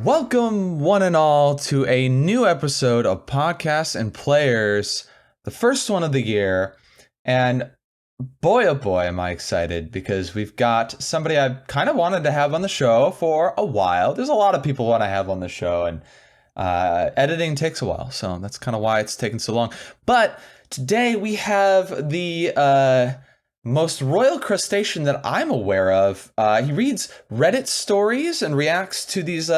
Welcome, one and all, to a new episode of Podcasts and Players, the first one of the year. And boy, oh boy, am I excited because we've got somebody I kind of wanted to have on the show for a while. There's a lot of people I want to have on the show, and editing takes a while, so that's kind of why it's taken so long. But today we have the most royal crustacean that I'm aware of. He reads Reddit stories and reacts to these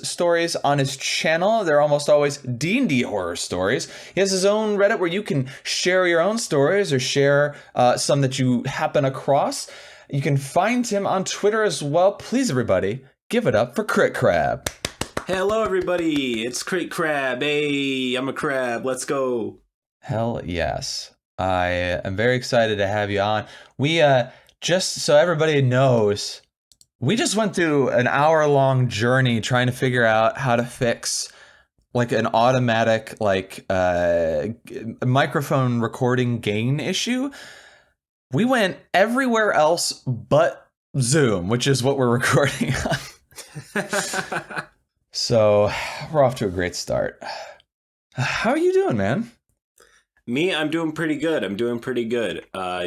stories on his channel. They're almost always D&D horror stories. He has his own Reddit where you can share your own stories or share some that you happen across. You can find him on Twitter as well. Please, everybody, give it up for CritCrab. Hello, everybody. It's CritCrab. Hey, I'm a crab. Let's go. Hell yes. I am very excited to have you on. We just so everybody knows, we just went through an hour-long journey trying to figure out how to fix like an automatic microphone recording gain issue. We went everywhere else but Zoom, which is what we're recording on. So we're off to a great start. How are you doing, man? Me, I'm doing pretty good.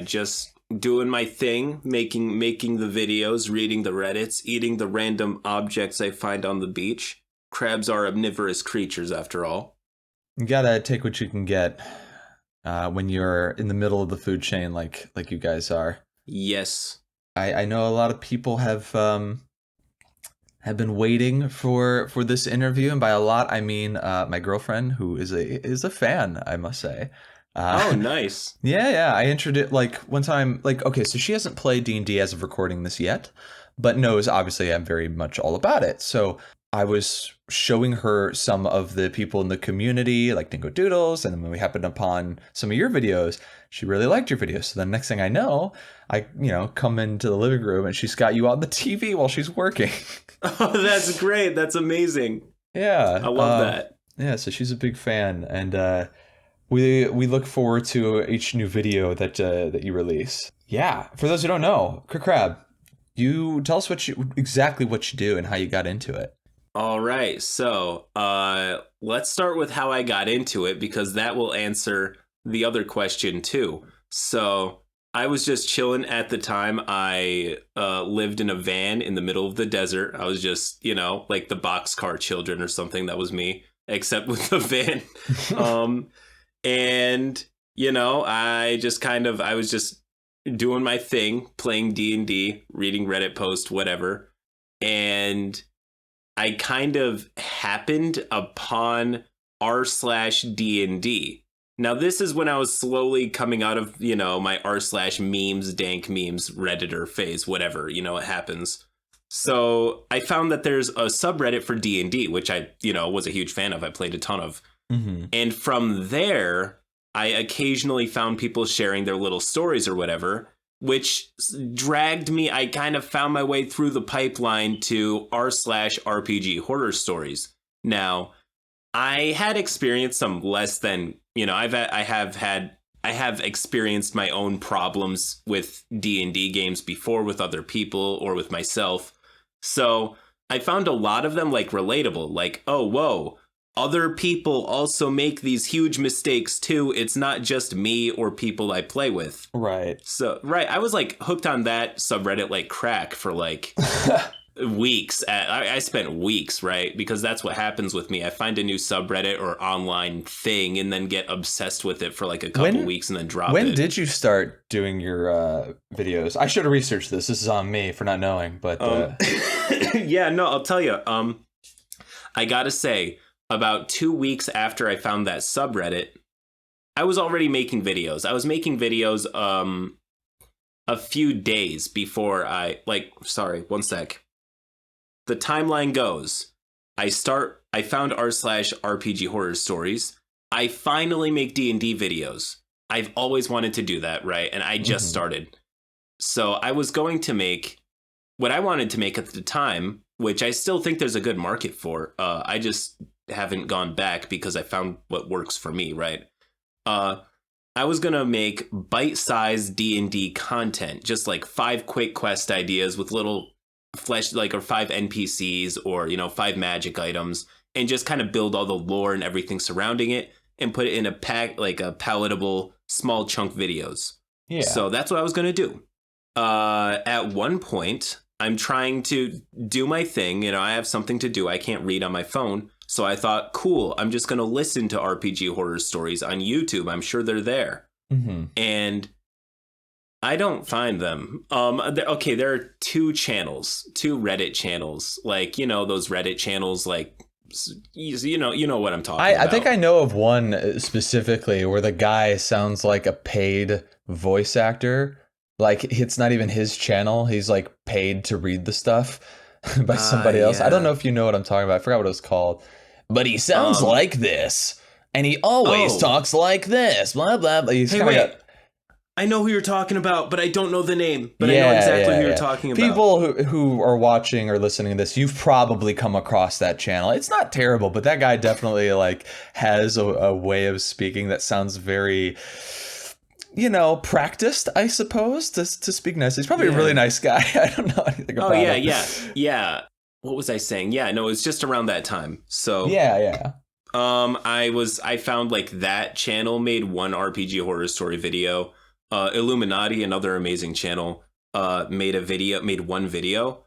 Just doing my thing, making the videos, reading the Reddits, eating the random objects I find on the beach. Crabs are omnivorous creatures, after all. You gotta take what you can get when you're in the middle of the food chain, like you guys are. Yes. I know a lot of people have been waiting for this interview, and by a lot I mean my girlfriend, who is a fan, I must say. Oh, nice. Yeah. I introduced one time, okay, so she hasn't played D&D as of recording this yet, but knows obviously I'm very much all about it. So I was showing her some of the people in the community, like Dingo Doodles, and then when we happened upon some of your videos, she really liked your videos. So the next thing I know, I come into the living room and she's got you on the TV while she's working. Oh, that's great. That's amazing. Yeah. I love that. Yeah, so she's a big fan, and we look forward to each new video that you release. Yeah, for those who don't know, CritCrab, you tell us exactly what you do and how you got into it. All right, so let's start with how I got into it, because that will answer the other question too. So I was just chilling at the time. I lived in a van in the middle of the desert. I was just, like the Boxcar Children or something. That was me, except with the van. And, I was just doing my thing, playing D&D, reading Reddit posts, whatever. And I kind of happened upon r/D&D. Now, this is when I was slowly coming out of, my r/memes, dank memes, Redditor phase, whatever, it happens. So I found that there's a subreddit for D&D, which I, was a huge fan of. I played a ton of. Mm-hmm. And from there, I occasionally found people sharing their little stories or whatever, which dragged me. I kind of found my way through the pipeline to r/RPG horror stories. Now, I had experienced some less than, I have experienced my own problems with D&D games before, with other people or with myself. So I found a lot of them relatable, oh, whoa, other people also make these huge mistakes too. It's not just me or people I play with. Right. So, right. I was hooked on that subreddit like crack for weeks. I spent weeks, right? Because that's what happens with me. I find a new subreddit or online thing and then get obsessed with it for a couple weeks and then drop it. When did you start doing your videos? I should have researched this. This is on me for not knowing, but yeah, no, I'll tell you. I gotta say, about 2 weeks after I found that subreddit, I was already making videos. I was making videos a few days before sorry, one sec. The timeline goes, I found r/RPG horror stories. I finally make D&D videos. I've always wanted to do that, right? And I just started. So I was going to make what I wanted to make at the time, which I still think there's a good market for. I just haven't gone back because I found what works for me, right? I was gonna make bite-sized D&D content, just 5 quick quest ideas with little flesh like or 5 NPCs or 5 magic items and just kind of build all the lore and everything surrounding it and put it in a palatable small chunk videos. Yeah. So that's what I was going to do. At one point, I'm trying to do my thing. I have something to do. I can't read on my phone. So I thought, cool, I'm just going to listen to RPG horror stories on YouTube. I'm sure they're there. Mm-hmm. And I don't find them. Okay, there are 2 Reddit channels. Like, those Reddit channels, like, you know what I'm talking about. I think I know of one specifically where the guy sounds like a paid voice actor. Like, it's not even his channel. He's like paid to read the stuff by somebody else. Yeah. I don't know if you know what I'm talking about. I forgot what it was called. But he sounds like this. And he always talks like this. Blah, blah, blah. He's wait. I know who you're talking about, but I don't know the name. But I know exactly who you're talking about. People who are watching or listening to this, you've probably come across that channel. It's not terrible, but that guy definitely like has a way of speaking that sounds very, practiced, I suppose, to speak nice. He's probably a really nice guy. I don't know anything about him. Yeah. What was I saying? Yeah, no, it's just around that time. So yeah. I found like that channel made one RPG horror story video. Illuminati, another amazing channel, made one video.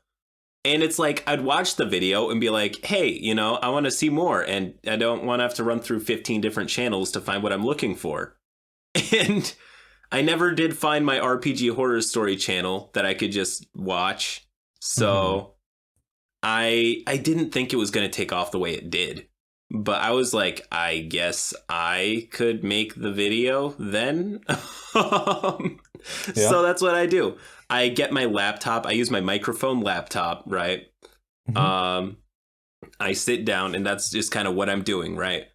And it's like, I'd watch the video and be like, hey, I want to see more. And I don't want to have to run through 15 different channels to find what I'm looking for. And I never did find my RPG horror story channel that I could just watch. So I didn't think it was going to take off the way it did. But I was like, I guess I could make the video then. So that's what I do. I get my laptop. I use my microphone laptop, right? Mm-hmm. I sit down and that's just kind of what I'm doing, right?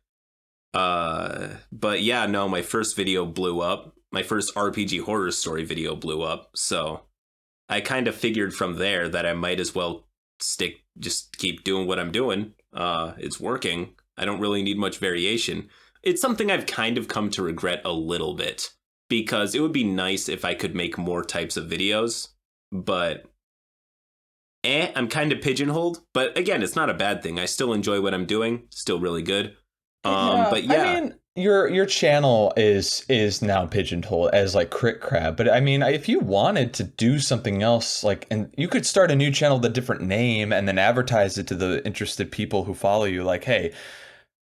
But yeah, no, my first video blew up. My first RPG horror story video blew up. So I kind of figured from there that I might as well just keep doing what I'm doing. It's working. I don't really need much variation. It's something I've kind of come to regret a little bit because it would be nice if I could make more types of videos, but I'm kind of pigeonholed. But again, it's not a bad thing. I still enjoy what I'm doing. Still really good. But yeah. I mean, your channel is now pigeonholed as like CritCrab, but I mean, if you wanted to do something else, like, and you could start a new channel with a different name and then advertise it to the interested people who follow you, like, hey,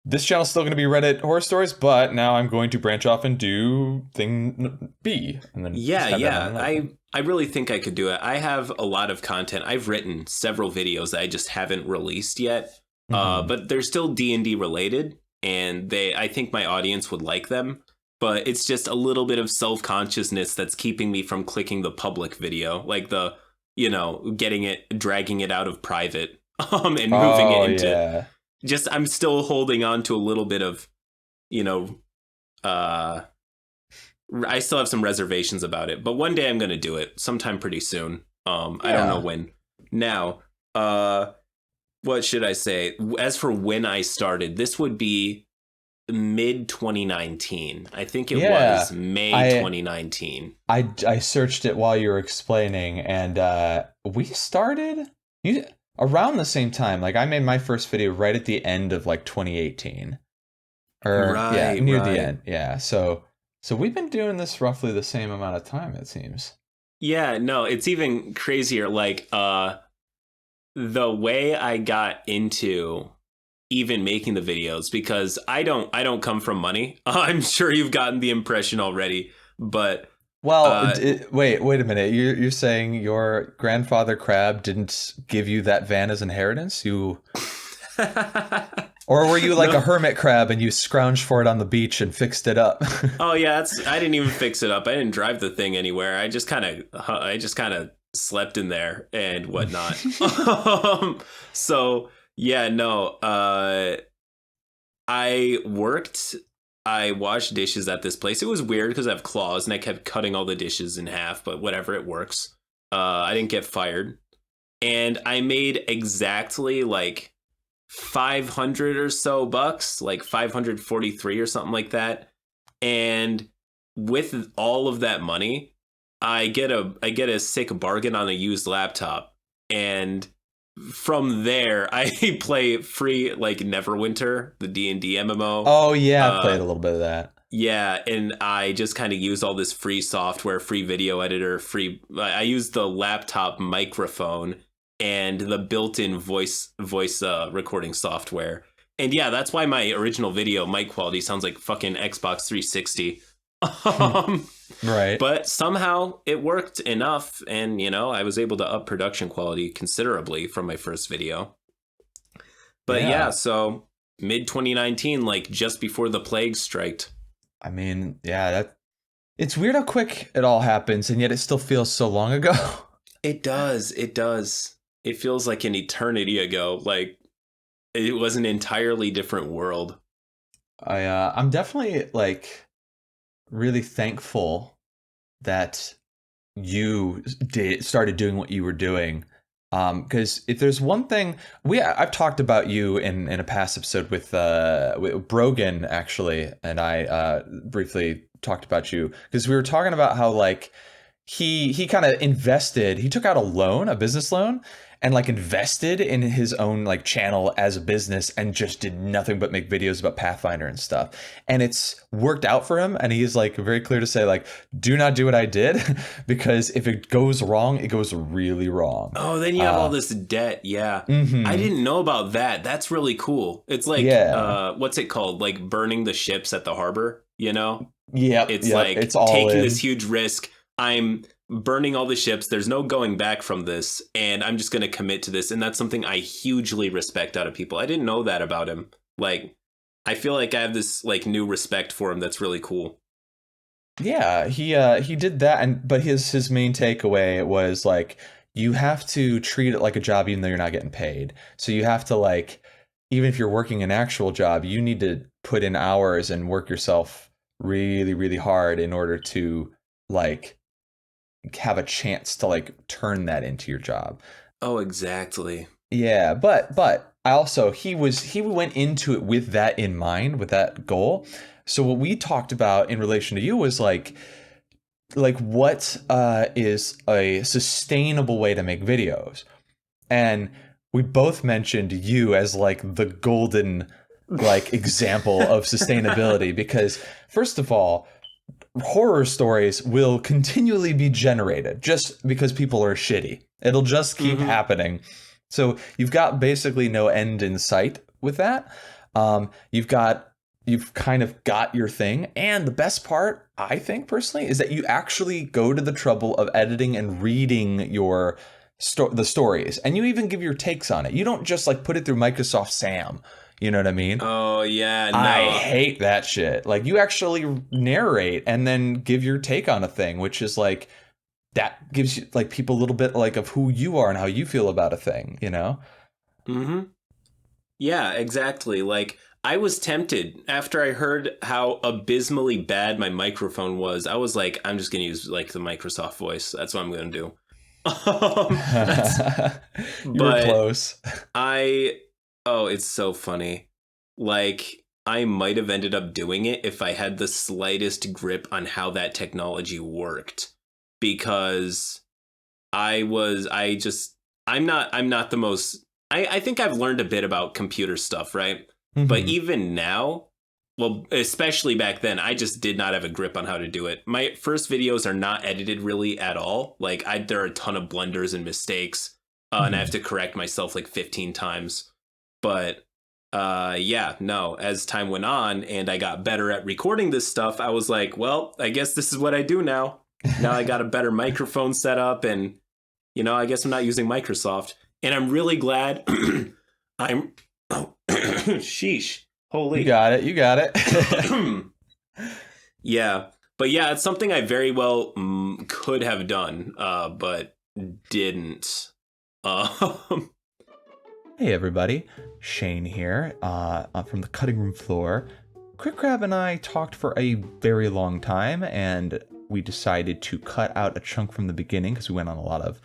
this channel's still going to be Reddit horror stories, but now I'm going to branch off and do thing B. And then I really think I could do it. I have a lot of content. I've written several videos that I just haven't released yet, but they're still D&D related. And I think my audience would like them, but it's just a little bit of self-consciousness that's keeping me from clicking the public video, like the, dragging it out of private, and moving it into I'm still holding on to a little bit of, I still have some reservations about it, but one day I'm going to do it sometime pretty soon. I don't know when. Now, what should I say? As for when I started, this would be mid 2019. I think it was May 2019. I searched it while you were explaining, and we started around the same time. Like, I made my first video right at the end of like 2018, or near the end. Yeah, so we've been doing this roughly the same amount of time, it seems. Yeah, no, it's even crazier. Like, the way I got into even making the videos, because I don't come from money. I'm sure you've gotten the impression already, but wait a minute. You're saying your grandfather Crab didn't give you that van as inheritance? You or were you like a hermit crab and you scrounged for it on the beach and fixed it up? Oh yeah, I didn't even fix it up. I didn't drive the thing anywhere. I just kind of slept in there and whatnot. So yeah, no, I washed dishes at this place. It was weird because I have claws and I kept cutting all the dishes in half, but whatever, it works. I didn't get fired. And I made exactly like 500 or so bucks, like 543 or something like that. And with all of that money, I get a sick bargain on a used laptop. And from there, I play free like Neverwinter, the D&D MMO. Oh yeah, I played a little bit of that. Yeah, and I just kind of use all this free software, free video editor, I use the laptop microphone and the built-in voice recording software. And yeah, that's why my original video mic quality sounds like fucking Xbox 360. Right. But somehow it worked enough, and I was able to up production quality considerably from my first video. But yeah, so mid 2019, like just before the plague striked. I mean, yeah, it's weird how quick it all happens, and yet it still feels so long ago. It does. It feels like an eternity ago. Like it was an entirely different world. I'm definitely like really thankful that you started doing what you were doing. Because if there's one thing I've talked about you in a past episode with Brogan actually, and I briefly talked about you because we were talking about how like he kind of invested, he took out a business loan, and like invested in his own like channel as a business and just did nothing but make videos about Pathfinder and stuff. And it's worked out for him. And he's like very clear to say like, do not do what I did because if it goes wrong, it goes really wrong. Oh, then you have all this debt. Yeah. Mm-hmm. I didn't know about that. That's really cool. It's like, what's it called? Like burning the ships at the harbor, Yeah. It's like it's taking this huge risk. I'm burning all the ships. There's no going back from this. And I'm just going to commit to this. And that's something I hugely respect out of people. I didn't know that about him. Like, I feel like I have this like new respect for him. That's really cool. Yeah, he did that. But his main takeaway was like, you have to treat it like a job, even though you're not getting paid. So you have to like, even if you're working an actual job, you need to put in hours and work yourself really, really hard in order to like have a chance to like turn that into your job. Oh, exactly. Yeah, but I also he went into it with that in mind, with that goal. So what we talked about in relation to you was like what is a sustainable way to make videos, and we both mentioned you as like the golden like example of sustainability because first of all, horror stories will continually be generated just because people are shitty. It'll just keep happening. So you've got basically no end in sight with that. You've kind of got your thing. And the best part, I think personally, is that you actually go to the trouble of editing and reading the stories. And you even give your takes on it. You don't just like put it through Microsoft Sam. You know what I mean? Oh, yeah. No. I hate that shit. Like, you actually narrate and then give your take on a thing, which is like, that gives you like people a little bit like of who you are and how you feel about a thing, Mm-hmm. Yeah, exactly. Like, I was tempted after I heard how abysmally bad my microphone was. I was like, I'm just going to use like the Microsoft voice. That's what I'm going to do. You were close. Oh, it's so funny. Like, I might have ended up doing it if I had the slightest grip on how that technology worked. Because I'm not the most, I think I've learned a bit about computer stuff, right? Mm-hmm. But even now, well, especially back then, I just did not have a grip on how to do it. My first videos are not edited really at all. Like, there are a ton of blunders and mistakes, and I have to correct myself like 15 times. But as time went on and I got better at recording this stuff, I was like, well, I guess this is what I do now. Now I got a better microphone set up and, I guess I'm not using Microsoft. And I'm really glad sheesh. Holy. You got it. Yeah. But yeah, it's something I very well could have done, but didn't. Hey everybody, Shane here from the cutting room floor. CritCrab and I talked for a very long time, and we decided to cut out a chunk from the beginning because we went on a lot of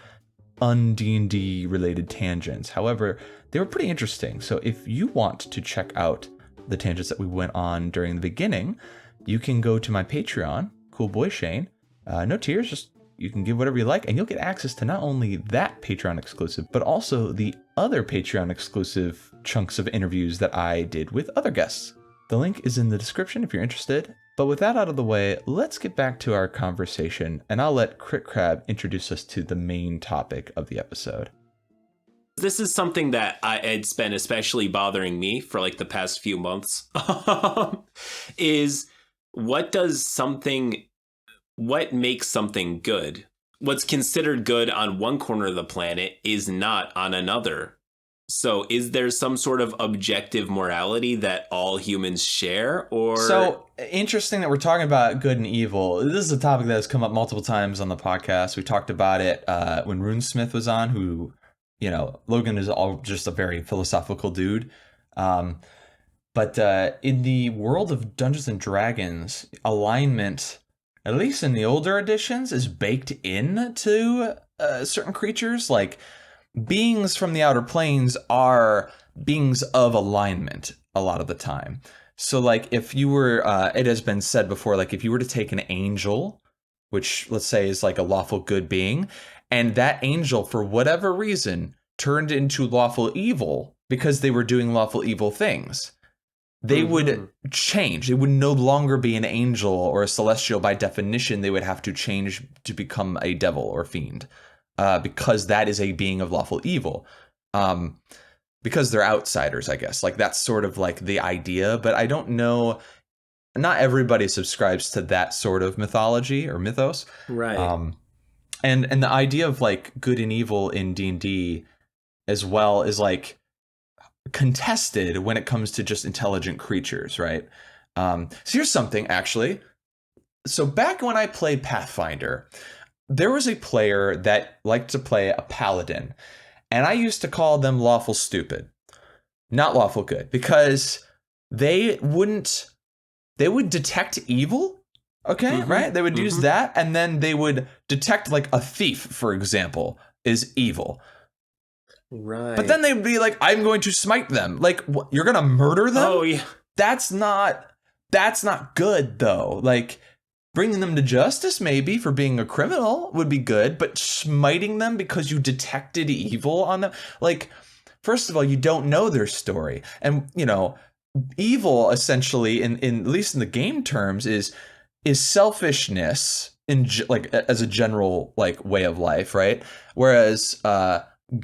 un-D&D related tangents. However, they were pretty interesting, so if you want to check out the tangents that we went on during the beginning, you can go to my Patreon, Cool Boy Shane. No tears, just you can give whatever you like, and you'll get access to not only that Patreon exclusive, but also the other Patreon exclusive chunks of interviews that I did with other guests. The link is in the description if you're interested. But with that out of the way, let's get back to our conversation, and I'll let CritCrab introduce us to the main topic of the episode. This is something that it's been especially bothering me for like the past few months. Is what makes something good? What's considered good on one corner of the planet is not on another. So is there some sort of objective morality that all humans share? Or so interesting that we're talking about good and evil. This is a topic that has come up multiple times on the podcast. We talked about it when RuneSmith was on, who, Logan is all just a very philosophical dude. But in the world of Dungeons and Dragons, alignment, at least in the older editions, is baked into certain creatures. Like, beings from the outer planes are beings of alignment a lot of the time. So, like, if you were, it has been said before, like, if you were to take an angel, which let's say is like a lawful good being, and that angel, for whatever reason, turned into lawful evil because they were doing lawful evil things, they would change. It would no longer be an angel or a celestial. By definition, they would have to change to become a devil or fiend. Because that is a being of lawful evil. Because they're outsiders, I guess. Like, that's sort of like the idea, but I don't know. Not everybody subscribes to that sort of mythology or mythos. Right. And the idea of like good and evil in D&D as well is like contested when it comes to just intelligent creatures, right? So here's something, actually. So back when I played Pathfinder, there was a player that liked to play a paladin, and I used to call them lawful stupid, not lawful good, because they would detect evil, okay, right? They would use that, and then they would detect like a thief, for example, is evil. Right. But then they'd be like, I'm going to smite them. Like, what, you're going to murder them? Oh, yeah. That's not good, though. Like, bringing them to justice, maybe, for being a criminal would be good, but smiting them because you detected evil on them? Like, first of all, you don't know their story. And, evil, essentially, in at least in the game terms, is selfishness, as a general, like, way of life, right? Whereas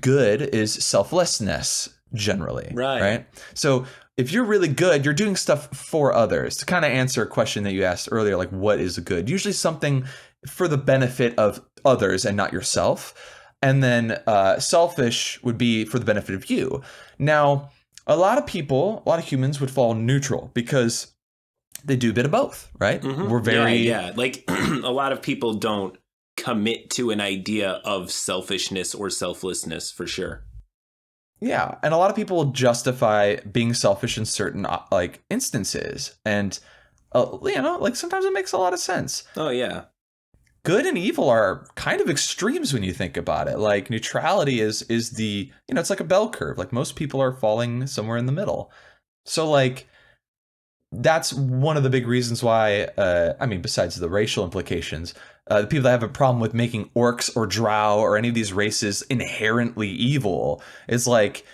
good is selflessness, generally. Right? So if you're really good, you're doing stuff for others. To kind of answer a question that you asked earlier, like, what is good? Usually something for the benefit of others and not yourself. And then selfish would be for the benefit of you. Now, a lot of humans would fall neutral because they do a bit of both, right? We're very... Yeah. Like, a lot of people don't commit to an idea of selfishness or selflessness, for sure. Yeah, and a lot of people justify being selfish in certain like instances, and like sometimes it makes a lot of sense. Oh yeah, good and evil are kind of extremes when you think about it. Like, neutrality is the it's like a bell curve. Like, most people are falling somewhere in the middle. So like, that's one of the big reasons why. Besides the racial implications, the people that have a problem with making orcs or drow or any of these races inherently evil is like,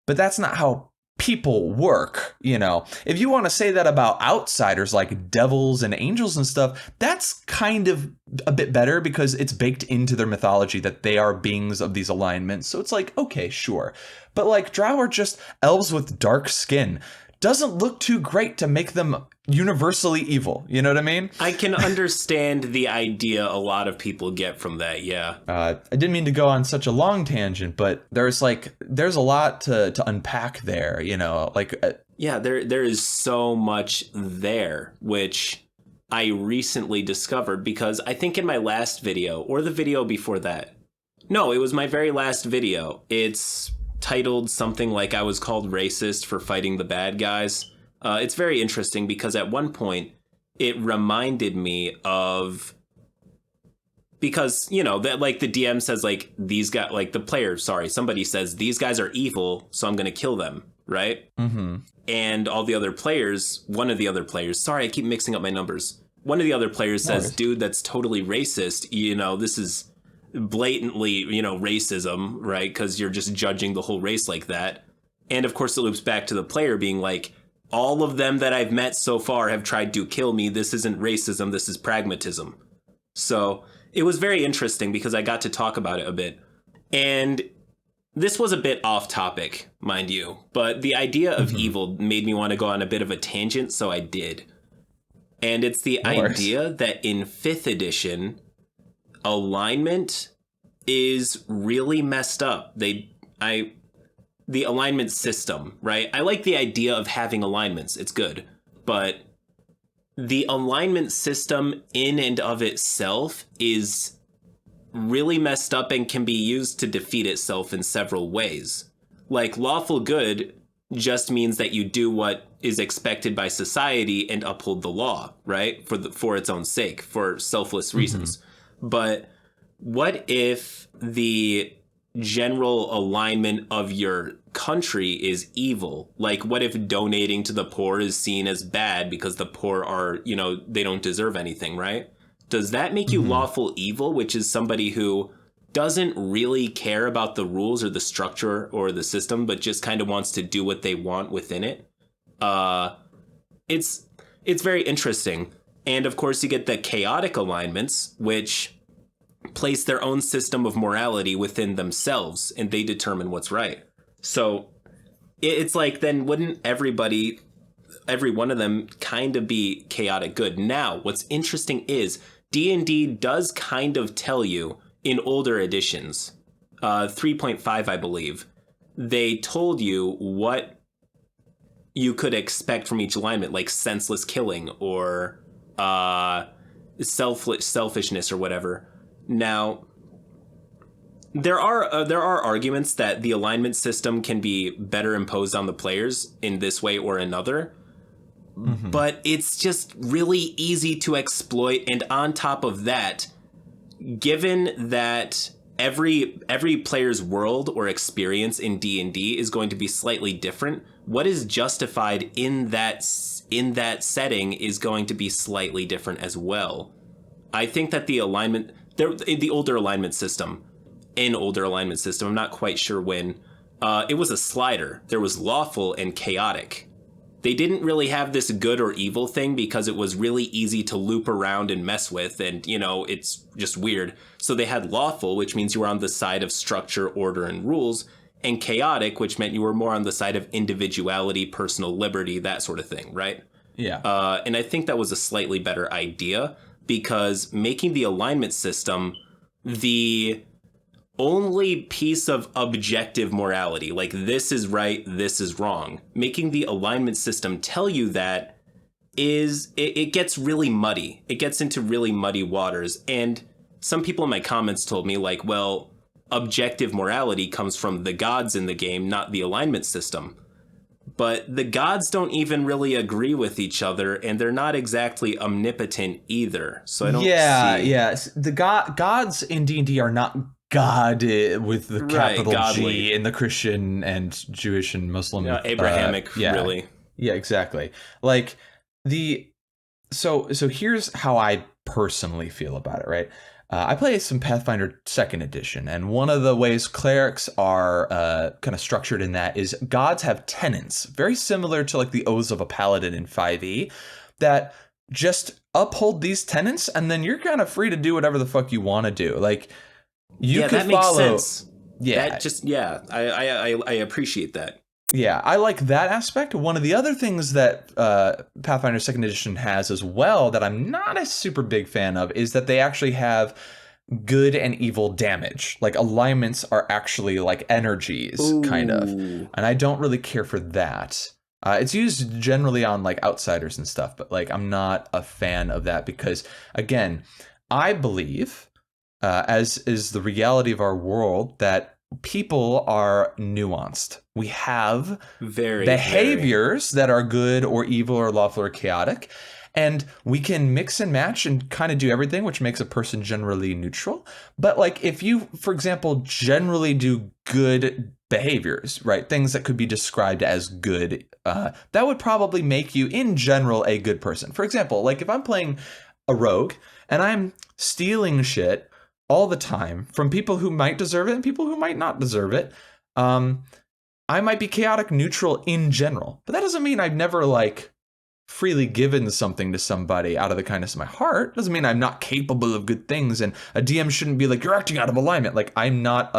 but that's not how people work. If you want to say that about outsiders like devils and angels and stuff, that's kind of a bit better because it's baked into their mythology that they are beings of these alignments. So it's like, okay, sure. But like, drow are just elves with dark skin. Doesn't look too great to make them universally evil. You know what I mean? I can understand the idea a lot of people get from that, yeah. I didn't mean to go on such a long tangent, but there's a lot to unpack there, Yeah, there is so much there, which I recently discovered because I think in my last video, or the video before that, no, it was my very last video, it's titled something like I was called racist for fighting the bad guys. It's very interesting because at one point it reminded me of, because that like the DM says like these guys, like the player, somebody says these guys are evil, so I'm gonna kill them, right? And all the other players, one of the other players, sorry, I keep mixing up my numbers. one of the other players says, Nice. dude, that's totally racist. You know, this is blatantly, you know, racism, right? Because you're just judging the whole race like that. And of course, it loops back to the player being like, all of them that I've met so far have tried to kill me. This isn't racism. This is pragmatism. So it was very interesting because I got to talk about it a bit. And this was a bit off topic, mind you, but the idea of evil made me want to go on a bit of a tangent, so I did. And it's the idea that in 5th edition, alignment is really messed up. The alignment system, right? I like the idea of having alignments. It's good. But the alignment system in and of itself is really messed up and can be used to defeat itself in several ways. Like, lawful good just means that you do what is expected by society and uphold the law, right? For its own sake, for selfless reasons. But what if the general alignment of your country is evil? Like, what if donating to the poor is seen as bad because the poor are, you know, they don't deserve anything, right? Does that make you lawful evil, which is somebody who doesn't really care about the rules or the structure or the system, but just kind of wants to do what they want within it? It's very interesting. And of course, you get the chaotic alignments, which place their own system of morality within themselves, and they determine what's right. So it's like, then wouldn't every one of them kind of be chaotic good? Now, what's interesting is D&D does kind of tell you in older editions, 3.5, I believe, they told you what you could expect from each alignment, like senseless killing or selfishness or whatever. Now, there are arguments that the alignment system can be better imposed on the players in this way or another. But it's just really easy to exploit. And on top of that, given that every player's world or experience in D&D is going to be slightly different, what is justified in that setting is going to be slightly different as well. I think that the older alignment system, I'm not quite sure when, it was a slider. There was lawful and chaotic. They didn't really have this good or evil thing because it was really easy to loop around and mess with, and, you know, it's just weird. So they had lawful, which means you were on the side of structure, order, and rules, and chaotic, which meant you were more on the side of individuality, personal liberty, that sort of thing, right? Yeah. And I think that was a slightly better idea, because making the alignment system the only piece of objective morality, like this is right, this is wrong, making the alignment system tell you that it gets really muddy. It gets into really muddy waters. And some people in my comments told me, like, well, objective morality comes from the gods in the game, not the alignment system. But the gods don't even really agree with each other, and they're not exactly omnipotent either. So I don't see... Yeah. The gods in D&D are not God with the capital G in the Christian and Jewish and Muslim... Abrahamic, really. Yeah, exactly. Like, So here's how I personally feel about it, right? I play some Pathfinder 2nd edition, and one of the ways clerics are kind of structured in that is gods have tenets, very similar to like the oaths of a paladin in 5e, that just uphold these tenets, and then you're kind of free to do whatever the fuck you want to do. Like, you could that makes follow... sense. I appreciate that. Yeah, I like that aspect. One of the other things that Pathfinder 2nd Edition has as well that I'm not a super big fan of is that they actually have good and evil damage. Like, alignments are actually like energies, kind of. And I don't really care for that. It's used generally on like outsiders and stuff, but like I'm not a fan of that because, again, I believe, as is the reality of our world, that people are nuanced. We have behaviors that are good or evil or lawful or chaotic, and we can mix and match and kind of do everything, which makes a person generally neutral. But like, if you, for example, generally do good behaviors, right, things that could be described as good, that would probably make you in general a good person. For example, like if I'm playing a rogue and I'm stealing shit all the time from people who might deserve it and people who might not deserve it, I might be chaotic neutral in general. But that doesn't mean I've never like freely given something to somebody out of the kindness of my heart. Doesn't mean I'm not capable of good things, and a DM shouldn't be like, you're acting out of alignment. Like I'm not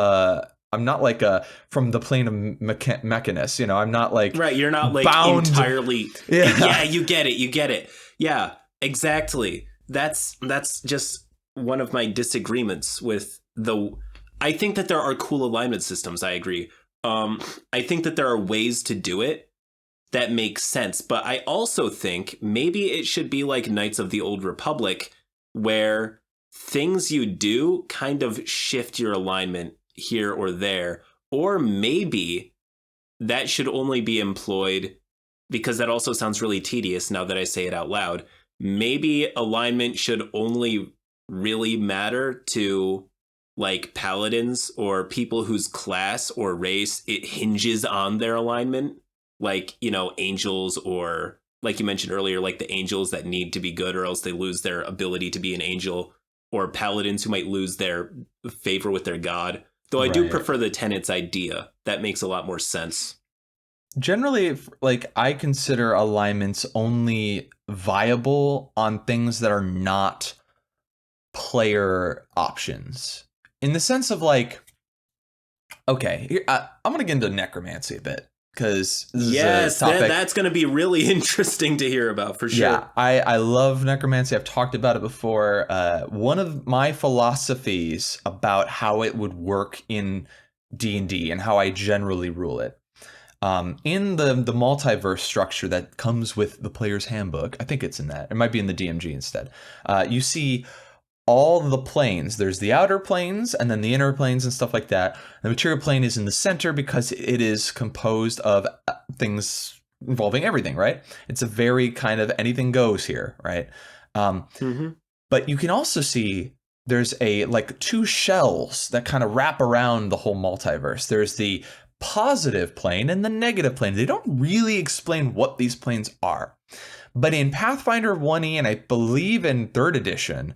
like a from the plane of Mechanus, you know. I'm not like right. You're not like bound. Entirely. Yeah, you get it. Yeah, exactly. That's just one of my disagreements with I think that there are cool alignment systems. I agree. I think that there are ways to do it that makes sense. But I also think maybe it should be like Knights of the Old Republic, where things you do kind of shift your alignment here or there. Or maybe that should only be employed, because that also sounds really tedious now that I say it out loud. Maybe alignment should only really matter to like paladins or people whose class or race it hinges on their alignment. Like, you know, angels, or like you mentioned earlier, like the angels that need to be good or else they lose their ability to be an angel, or paladins who might lose their favor with their god. Though I do prefer the tenets idea. That makes a lot more sense. Generally, like I consider alignments only viable on things that are not player options. In the sense of like, okay, I'm going to get into necromancy a bit. Because yes, that's going to be really interesting to hear about for sure. Yeah, I love necromancy. I've talked about it before. One of my philosophies about how it would work in D&D and how I generally rule it. In the multiverse structure that comes with the player's handbook, I think it's in that. It might be in the DMG instead. You see all the planes. There's the outer planes and then the inner planes and stuff like that. The material plane is in the center because it is composed of things involving everything, right? It's a very kind of anything goes here, right? But you can also see there's like two shells that kind of wrap around the whole multiverse. There's the positive plane and the negative plane. They don't really explain what these planes are. But in Pathfinder 1E and I believe in 3rd edition,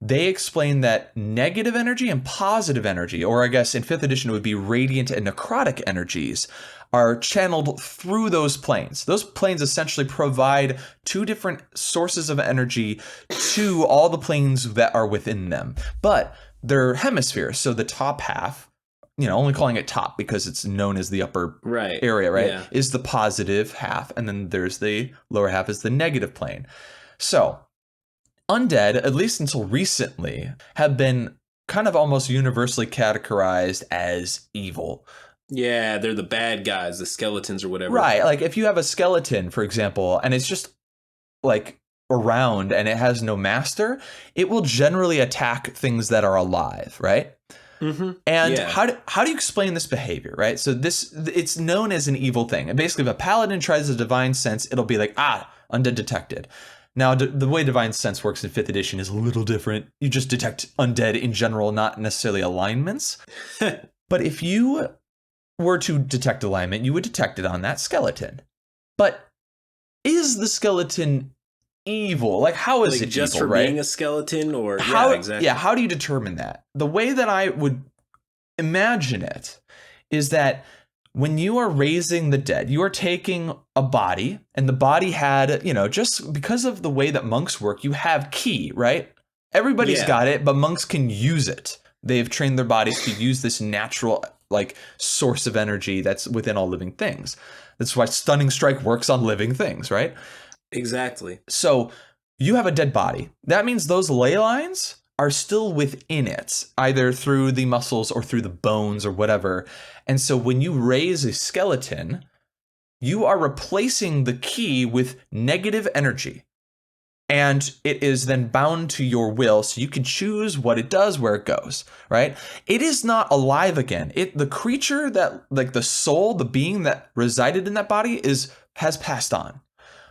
they explain that negative energy and positive energy, or I guess in 5th edition it would be radiant and necrotic energies, are channeled through those planes. Those planes essentially provide two different sources of energy to all the planes that are within them. But they're hemispheres, so the top half, you know, only calling it top because it's known as the upper area, right, yeah, is the positive half, and then there's the lower half is the negative plane. So undead, at least until recently, have been kind of almost universally categorized as evil. Yeah, they're the bad guys, the skeletons or whatever. Right, like if you have a skeleton, for example, and it's just like around and it has no master, it will generally attack things that are alive, right? Mm-hmm. And yeah, how do you explain this behavior, right? So it's known as an evil thing. And basically, if a paladin tries a divine sense, it'll be like, undead detected. Now, the way Divine Sense works in 5th edition is a little different. You just detect undead in general, not necessarily alignments. But if you were to detect alignment, you would detect it on that skeleton. But is the skeleton evil? Like, how is it just evil, for right? Being a skeleton, or how, yeah, exactly. Yeah, how do you determine that? The way that I would imagine it is that when you are raising the dead, you are taking a body, and the body had, you know, just because of the way that monks work, you have ki, right? Everybody's got it, but monks can use it. They've trained their bodies to use this natural, like, source of energy that's within all living things. That's why Stunning Strike works on living things, right? Exactly. So you have a dead body. That means those ley lines are still within it, either through the muscles or through the bones or whatever. And so when you raise a skeleton, you are replacing the ki with negative energy. And it is then bound to your will, so you can choose what it does, where it goes, right? It is not alive again. The creature that, like the soul, the being that resided in that body has passed on.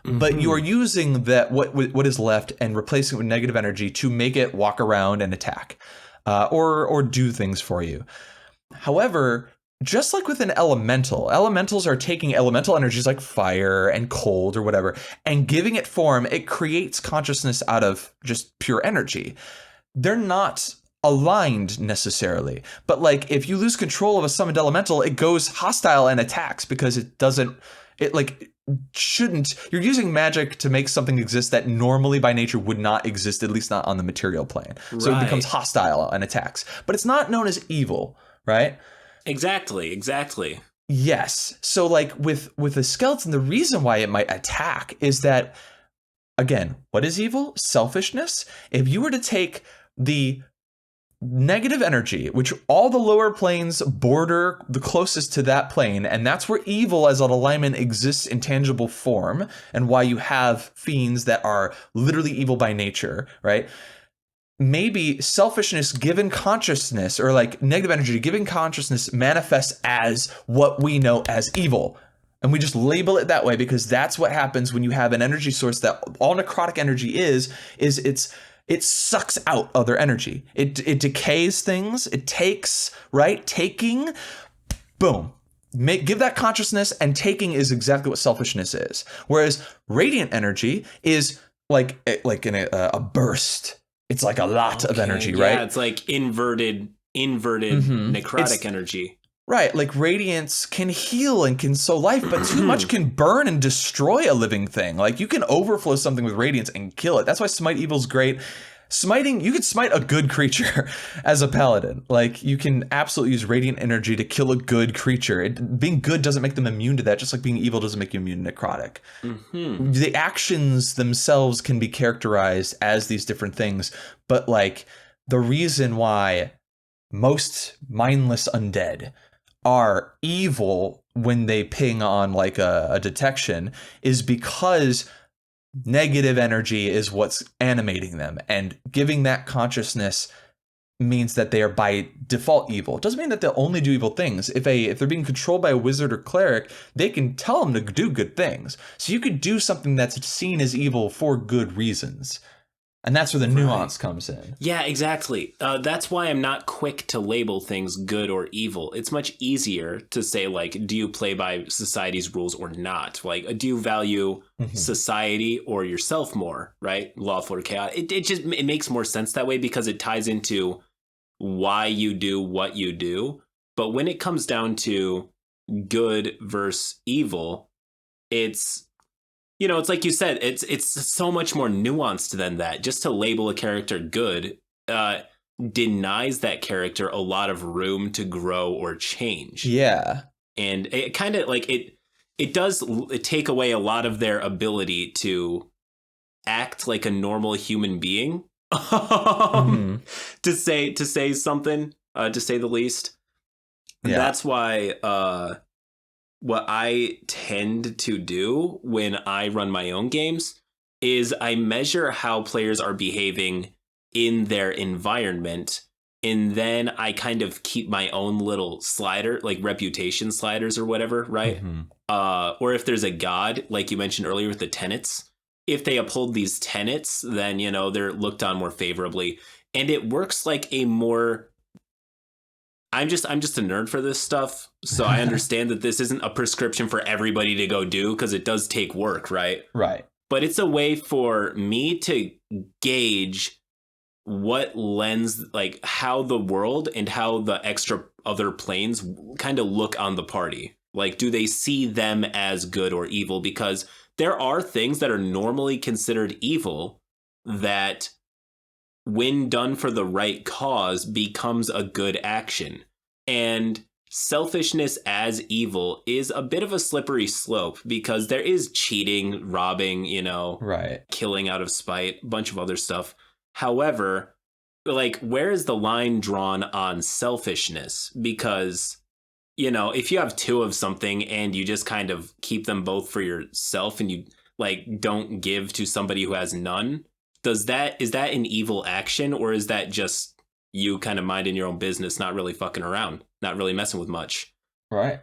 Mm-hmm. But you are using that what is left and replacing it with negative energy to make it walk around and attack, or do things for you. However, just like with an elemental, elementals are taking elemental energies like fire and cold or whatever and giving it form. It creates consciousness out of just pure energy. They're not aligned necessarily, but like if you lose control of a summoned elemental, it goes hostile and attacks because you're using magic to make something exist that normally by nature would not exist, at least not on the material plane. So it becomes hostile and attacks, but it's not known as evil, right? Exactly. Yes. So like with a skeleton, the reason why it might attack is that, again, what is evil? Selfishness. If you were to take the negative energy, which all the lower planes border the closest to that plane, and that's where evil as an alignment exists in tangible form, and why you have fiends that are literally evil by nature, right? Maybe selfishness given consciousness, or like negative energy given consciousness, manifests as what we know as evil. And we just label it that way because that's what happens when you have an energy source that all necrotic energy is it sucks out other energy. It decays things. It takes, right? Taking, boom. Give that consciousness, and taking is exactly what selfishness is. Whereas radiant energy is like in a burst. It's like a lot of energy, right? Yeah, it's like inverted necrotic energy. Right, like radiance can heal and can sow life, but too much can burn and destroy a living thing. Like you can overflow something with radiance and kill it. That's why Smite Evil's great. You could smite a good creature as a paladin. Like you can absolutely use radiant energy to kill a good creature. Being good doesn't make them immune to that, just like being evil doesn't make you immune to necrotic. The actions themselves can be characterized as these different things, but like the reason why most mindless undead are evil when they ping on like a detection is because negative energy is what's animating them, and giving that consciousness means that they are by default evil. It doesn't mean that they'll only do evil things. If they're being controlled by a wizard or cleric, they can tell them to do good things. So you could do something that's seen as evil for good reasons. And that's where the nuance comes in. Yeah, exactly. That's why I'm not quick to label things good or evil. It's much easier to say, like, do you play by society's rules or not? Like, do you value society or yourself more, right? Lawful or chaotic. It makes more sense that way because it ties into why you do what you do. But when it comes down to good versus evil, it's like you said, it's so much more nuanced than that. Just to label a character good denies that character a lot of room to grow or change. Yeah. And it kind of like it does take away a lot of their ability to act like a normal human being. to say something, to say the least. Yeah. That's why what I tend to do when I run my own games is I measure how players are behaving in their environment, and then I kind of keep my own little slider, like reputation sliders or whatever, right? Or if there's a god, like you mentioned earlier with the tenets, if they uphold these tenets, then, they're looked on more favorably. And it works like a more... I'm just a nerd for this stuff, so I understand that this isn't a prescription for everybody to go do because it does take work, right? Right. But it's a way for me to gauge what lens, like how the world and how the extra other planes kind of look on the party. Like, do they see them as good or evil? Because there are things that are normally considered evil that, when done for the right cause, becomes a good action. And selfishness as evil is a bit of a slippery slope because there is cheating, robbing, right, killing out of spite, a bunch of other stuff. However, like, where is the line drawn on selfishness? Because, if you have two of something and you just kind of keep them both for yourself and you like don't give to somebody who has none, is that an evil action, or is that just you kind of minding your own business, not really fucking around, not really messing with much? Right.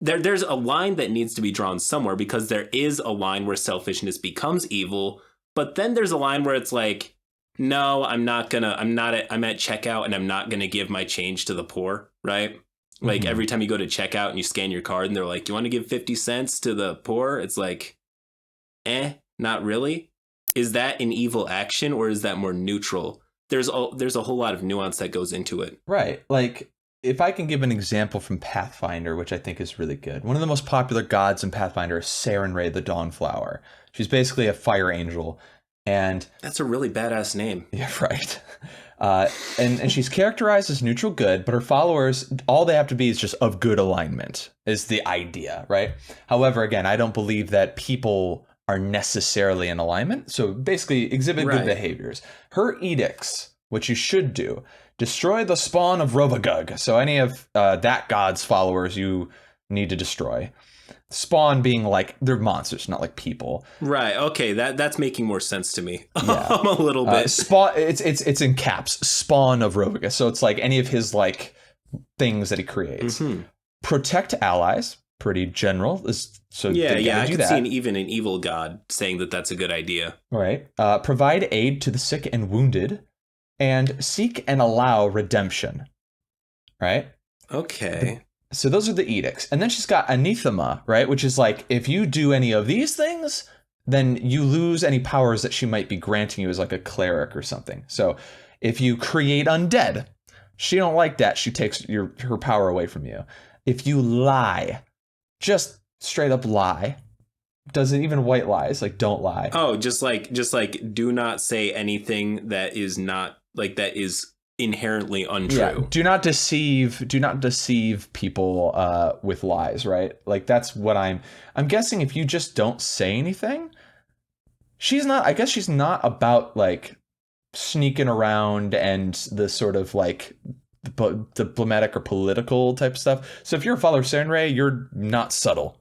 There's a line that needs to be drawn somewhere, because there is a line where selfishness becomes evil, but then there's a line where it's like, no, I'm at checkout and I'm not gonna give my change to the poor, right? Like Mhm. every time you go to checkout and you scan your card and they're like, you want to give 50 cents to the poor? It's like, not really. Is that an evil action or is that more neutral? There's a whole lot of nuance that goes into it. Right. Like, if I can give an example from Pathfinder, which I think is really good. One of the most popular gods in Pathfinder is Sarenrae the Dawnflower. She's basically a fire angel. And That's a really badass name. yeah, right. And she's characterized as neutral good, but her followers, all they have to be is just of good alignment, is the idea, right? However, again, I don't believe that people are necessarily in alignment. So basically, exhibit good Right. behaviors. Her edicts, which you should do, destroy the spawn of Rovagug. So any of that god's followers you need to destroy. Spawn being like, they're monsters, not like people. Right. Okay. That's making more sense to me. Yeah. A little bit. Spawn. It's in caps. Spawn of Rovagug. So it's like any of his like things that he creates. Mhm. Protect allies. Pretty general. So Yeah. they Yeah. I do could that. see even an evil god saying that that's a good idea. Right. Provide aid to the sick and wounded, and seek and allow redemption. Right. Okay. So those are the edicts. And then she's got anathema, right? Which is like, if you do any of these things, then you lose any powers that she might be granting you as like a cleric or something. So if you create undead, she don't like that. She takes her power away from you. If you lie, just straight up lie, doesn't even white lies, like don't lie. Oh, just like do not say anything that is not like that is inherently untrue. Yeah, do not deceive people with lies, right? Like that's what I'm guessing. If you just don't say anything, I guess she's not about like sneaking around and the sort of like diplomatic or political type stuff. So if you're a follower of Sarenrae, you're not subtle.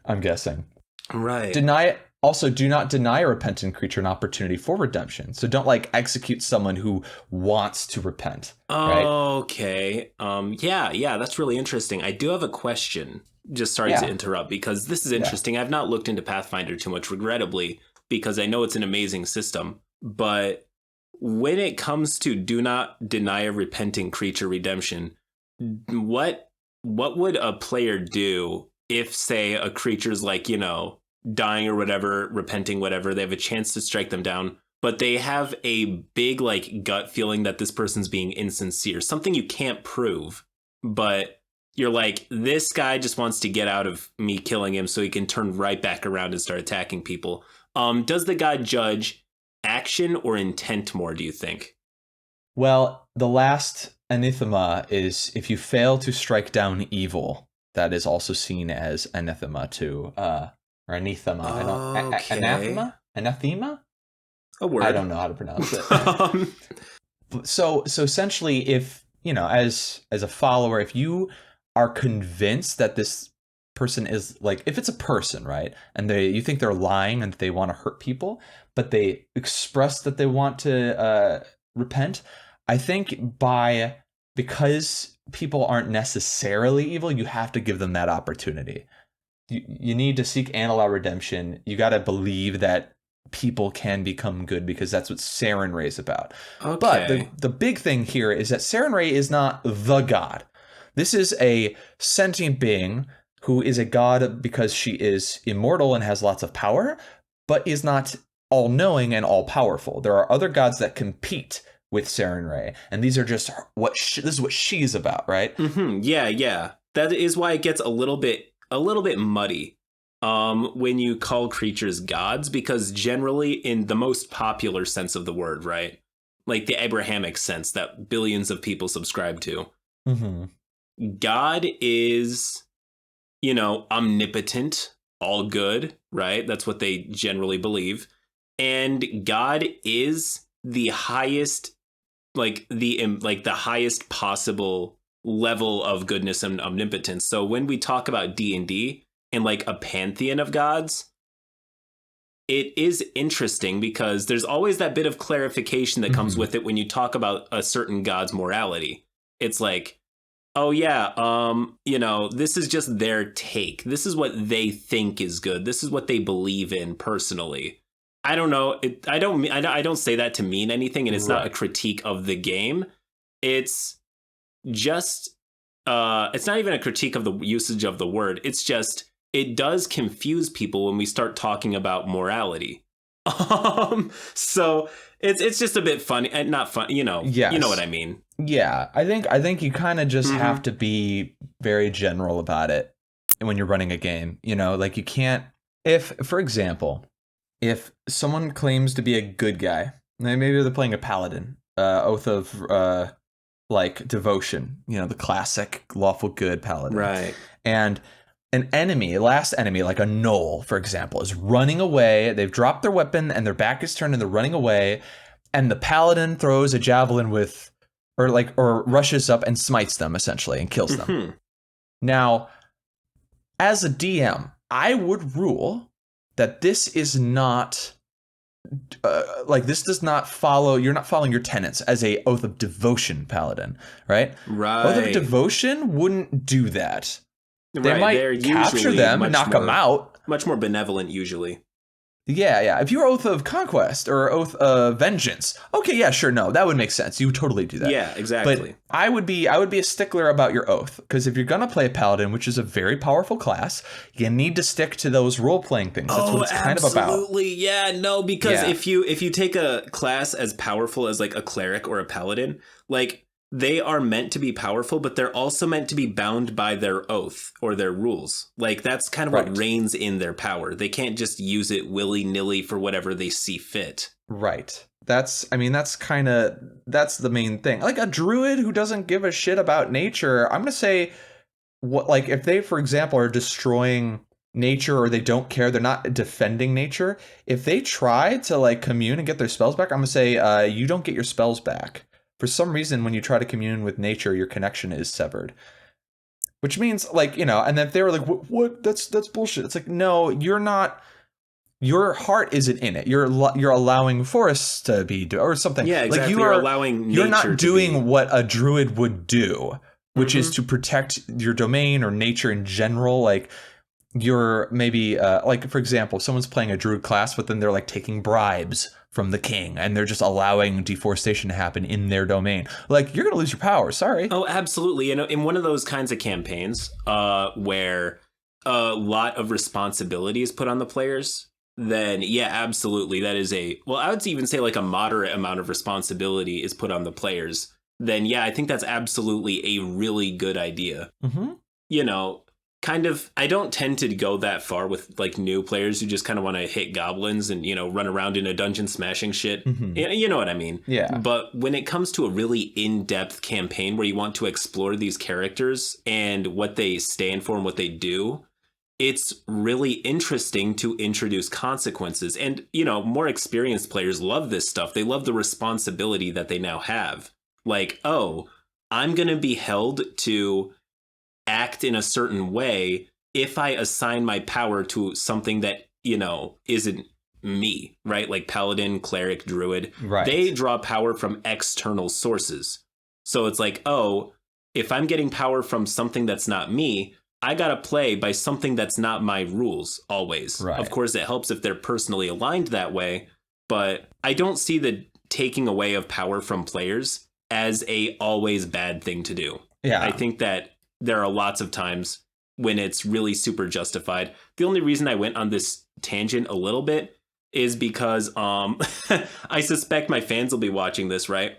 I'm guessing. Right. Do not deny a repentant creature an opportunity for redemption. So don't like execute someone who wants to repent. Right? Okay. Yeah, that's really interesting. I do have a question. Just sorry to interrupt because this is interesting. I've not looked into Pathfinder too much, regrettably, because I know it's an amazing system. But when it comes to do not deny a repenting creature redemption, what would a player do if, say, a creature's like, dying or whatever, repenting, whatever, they have a chance to strike them down, but they have a big like gut feeling that this person's being insincere, something you can't prove, but you're like, this guy just wants to get out of me killing him so he can turn right back around and start attacking people. Does the god judge action or intent more, do you think? Well, the last anathema is if you fail to strike down evil, that is also seen as anathema too. Or anathema. Okay. Anathema? A word. I don't know how to pronounce it. So essentially, if, as a follower, if you are convinced that this person is like, if it's a person, right, and you think they're lying and they want to hurt people, but they express that they want to repent, I think because people aren't necessarily evil, you have to give them that opportunity. You need to seek and allow redemption. You got to believe that people can become good because that's what Sarenrae is about. Okay. But the big thing here is that Sarenrae is not the god. This is a sentient being who is a god because she is immortal and has lots of power, but is not all-knowing and all-powerful. There are other gods that compete with Sarenrae, and these are just this is what she's about, right? Mm-hmm. Yeah. That is why it gets a little bit muddy when you call creatures gods, because generally in the most popular sense of the word, right? Like the Abrahamic sense that billions of people subscribe to. Mm-hmm. God is, omnipotent, all good, right? That's what they generally believe. And God is the highest, the highest possible level of goodness and omnipotence. So when we talk about D&D and like a pantheon of gods, it is interesting because there's always that bit of clarification that comes with it when you talk about a certain god's morality. It's like, oh yeah, this is just their take. This is what they think is good. This is what they believe in personally. I don't know. I don't say that to mean anything, and it's not a critique of the game. It's just it's not even a critique of the usage of the word. It's just, it does confuse people when we start talking about morality. So it's just a bit funny and not fun, you know. Yes. You know what I mean? Yeah, I think you kind of just have to be very general about it when you're running a game. You know, like you can't, if, for example, if someone claims to be a good guy, maybe they're playing a paladin, oath of like devotion, you know, the classic lawful good paladin, Right? And an enemy, last enemy, like a gnoll, for example, is running away. They've dropped their weapon and their back is turned and they're running away. And the paladin throws a javelin or rushes up and smites them essentially and kills them. Now, as a DM, I would rule that this is not this does not follow. You're not following your tenets as a oath of devotion paladin, right? Right. Oath of devotion wouldn't do that. They Right. might capture them and knock them out. Much more benevolent, usually. Yeah. If you're oath of conquest or oath of vengeance, okay, yeah, sure, no, that would make sense. You would totally do that. Yeah, exactly. But I would be a stickler about your oath, because if you're gonna play a paladin, which is a very powerful class, you need to stick to those role playing things. That's what it's kind of about. Absolutely, yeah, no, because if you take a class as powerful as like a cleric or a paladin, like they are meant to be powerful, but they're also meant to be bound by their oath or their rules. Like that's kind of what reigns in their power. They can't just use it willy-nilly for whatever they see fit. Right. That's the main thing. Like a druid who doesn't give a shit about nature, I'm going to say if they, for example, are destroying nature or they don't care, they're not defending nature. If they try to like commune and get their spells back, I'm going to say you don't get your spells back. For some reason, when you try to commune with nature, your connection is severed. Which means, like, you know, and if they were like, what? That's bullshit. It's like, no, you're not. Your heart isn't in it. You're allowing forests to be, or something. Yeah, exactly. Like you're allowing nature. You're not doing what a druid would do, which is to protect your domain or nature in general. Like, you're maybe, like, for example, someone's playing a druid class, but then they're like taking bribes from the king and they're just allowing deforestation to happen in their domain. Like, you're going to lose your power. Sorry. Oh, absolutely. You know, in one of those kinds of campaigns where a lot of responsibility is put on the players, then yeah, absolutely. That is I would even say like a moderate amount of responsibility is put on the players. Then yeah, I think that's absolutely a really good idea. You know, kind of, I don't tend to go that far with like new players who just kind of want to hit goblins and, you know, run around in a dungeon smashing shit. You know what I mean? Yeah. But when it comes to a really in-depth campaign where you want to explore these characters and what they stand for and what they do, it's really interesting to introduce consequences. And, you know, more experienced players love this stuff. They love the responsibility that they now have. Like, oh, I'm going to be held to act in a certain way if I assign my power to something that, you know, isn't me, right? Like paladin, cleric, druid. Right. They draw power from external sources. So it's like, oh, if I'm getting power from something that's not me, I got to play by something that's not my rules always. Right. Of course, it helps if they're personally aligned that way, but I don't see the taking away of power from players as a always bad thing to do. Yeah. I think that there are lots of times when it's really super justified. The only reason I went on this tangent a little bit is because I suspect my fans will be watching this, right?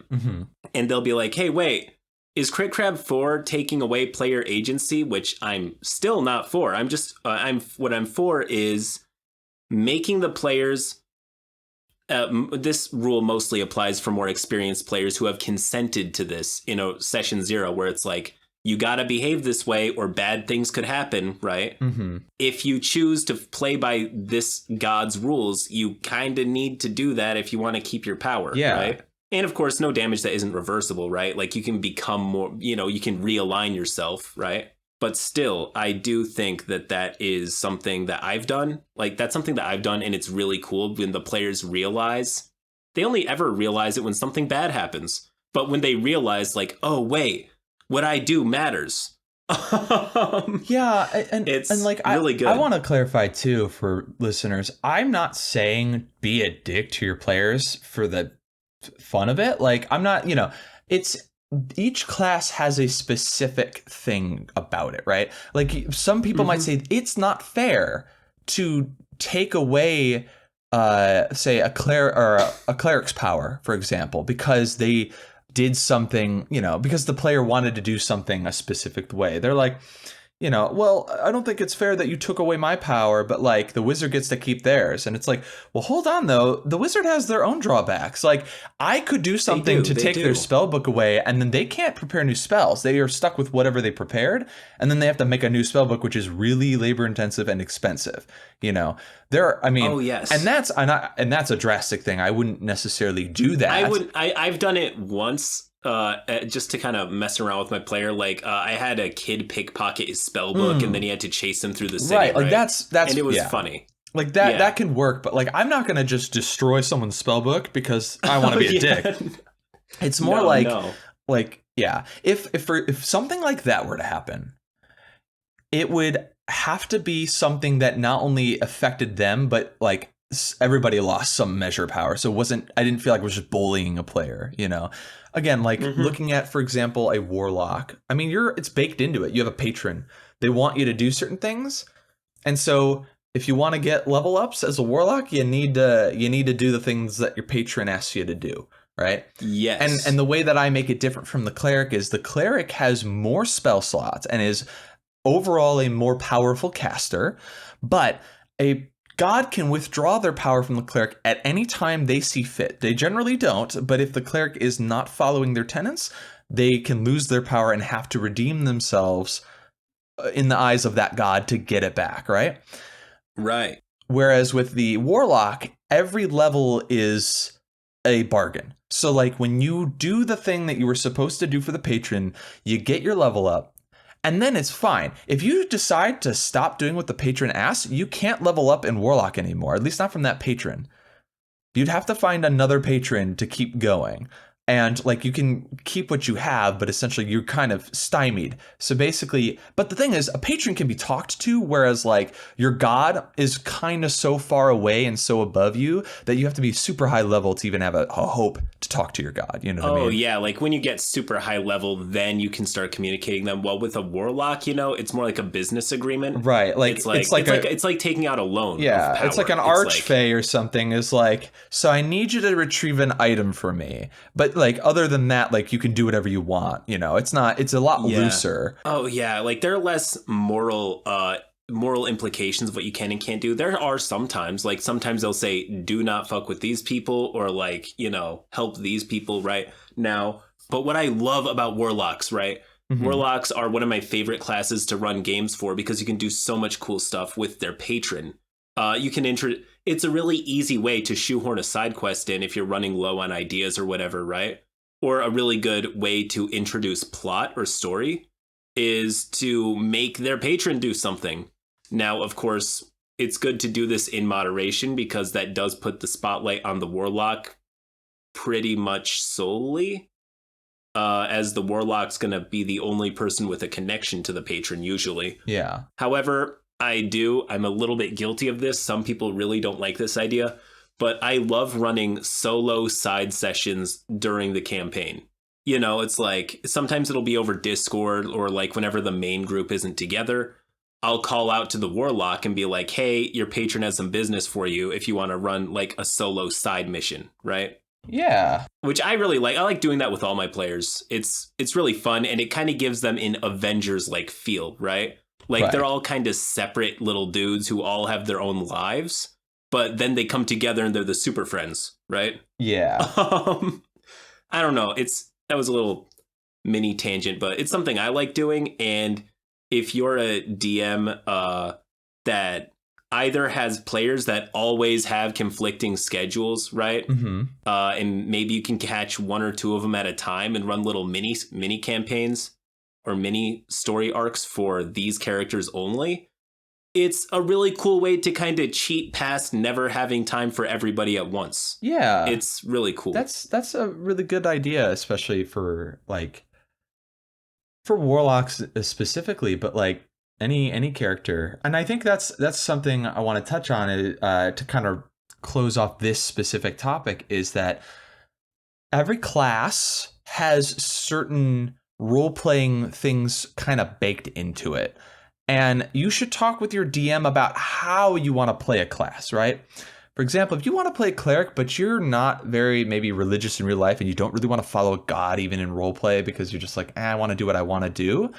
And they'll be like, hey, wait, is CritCrab 4 taking away player agency? Which I'm still not for. I'm just, what I'm for is making the players, this rule mostly applies for more experienced players who have consented to this, you know, session 0, where it's like, you got to behave this way or bad things could happen, right? If you choose to play by this god's rules, you kind of need to do that if you want to keep your power, right? And of course, no damage that isn't reversible, right? Like you can become more, you know, you can realign yourself, right? But still, I do think that that is something that I've done. Like that's something that I've done, and it's really cool when the players realize. They only ever realize it when something bad happens. But when they realize like, oh, wait, what I do matters. Yeah, it's like really good. I want to clarify too for listeners. I'm not saying be a dick to your players for the fun of it. Like I'm not, you know, it's each class has a specific thing about it, right? Like some people might say it's not fair to take away say a cleric's power, for example, because they did something, because the player wanted to do something a specific way. They're like, well, I don't think it's fair that you took away my power, but like the wizard gets to keep theirs. And it's like, well, hold on though. The wizard has their own drawbacks. Like I could do something to take their spell book away, and then they can't prepare new spells. They are stuck with whatever they prepared, and then they have to make a new spell book, which is really labor intensive and expensive. Oh yes. And that's a drastic thing. I wouldn't necessarily do that. I've done it once. Just to kind of mess around with my player, like I had a kid pickpocket his spell book, and then he had to chase him through the city. Right, like that's and it was funny. Like that can work, but like I'm not gonna just destroy someone's spell book because I want to be a dick. It's more if something like that were to happen, it would have to be something that not only affected them, but like everybody lost some measure of power. So I didn't feel like it was just bullying a player, Again, like looking at, for example, a warlock. I mean, it's baked into it. You have a patron. They want you to do certain things. And so if you want to get level ups as a warlock, you need to do the things that your patron asks you to do, right? Yes. And the way that I make it different from the cleric is the cleric has more spell slots and is overall a more powerful caster, but a god can withdraw their power from the cleric at any time they see fit. They generally don't, but if the cleric is not following their tenets, they can lose their power and have to redeem themselves in the eyes of that god to get it back, right? Right. Whereas with the warlock, every level is a bargain. So like when you do the thing that you were supposed to do for the patron, you get your level up. And then it's fine. If you decide to stop doing what the patron asks, you can't level up in Warlock anymore, at least not from that patron. You'd have to find another patron to keep going. And like you can keep what you have, but essentially you're kind of stymied. So basically, but the thing is, a patron can be talked to, whereas like your god is kind of so far away and so above you that you have to be super high level to even have a hope to talk to your god. You know what I mean? Oh yeah, like when you get super high level, then you can start communicating them. Well, with a warlock, it's more like a business agreement, right? Like it's like taking out a loan. Yeah, it's like an archfey or something is like, so I need you to retrieve an item for me, but like other than that, like you can do whatever you want. It's a lot looser. Oh yeah, like there are less moral implications of what you can and can't do. There are sometimes they'll say do not fuck with these people, or like help these people right now. But what I love about warlocks, right? Warlocks are one of my favorite classes to run games for because you can do so much cool stuff with their patron. It's a really easy way to shoehorn a side quest in if you're running low on ideas or whatever, right? Or a really good way to introduce plot or story is to make their patron do something. Now, of course, it's good to do this in moderation because that does put the spotlight on the warlock pretty much solely, as the warlock's going to be the only person with a connection to the patron usually. Yeah. However, I'm a little bit guilty of this. Some people really don't like this idea, but I love running solo side sessions during the campaign. It's like sometimes it'll be over Discord or like whenever the main group isn't together, I'll call out to the warlock and be like, hey, your patron has some business for you if you want to run like a solo side mission, right? Yeah. Which I really like. I like doing that with all my players. It's really fun, and it kind of gives them an Avengers-like feel, right? Like right. They're all kind of separate little dudes who all have their own lives, but then they come together and they're the super friends, right? Yeah. I don't know. That was a little mini tangent, but it's something I like doing. And if you're a DM that either has players that always have conflicting schedules, right? And maybe you can catch one or two of them at a time and run little mini campaigns or mini story arcs for these characters only. It's a really cool way to kind of cheat past never having time for everybody at once. Yeah. It's really cool. That's a really good idea, especially for warlocks specifically, but like any character. And I think that's something I want to touch on to kind of close off this specific topic, is that every class has certain role-playing things kind of baked into it. And you should talk with your DM about how you want to play a class, right? For example, if you want to play a cleric, but you're not very maybe religious in real life and you don't really want to follow God even in roleplay because you're just like, I want to do what I want to do,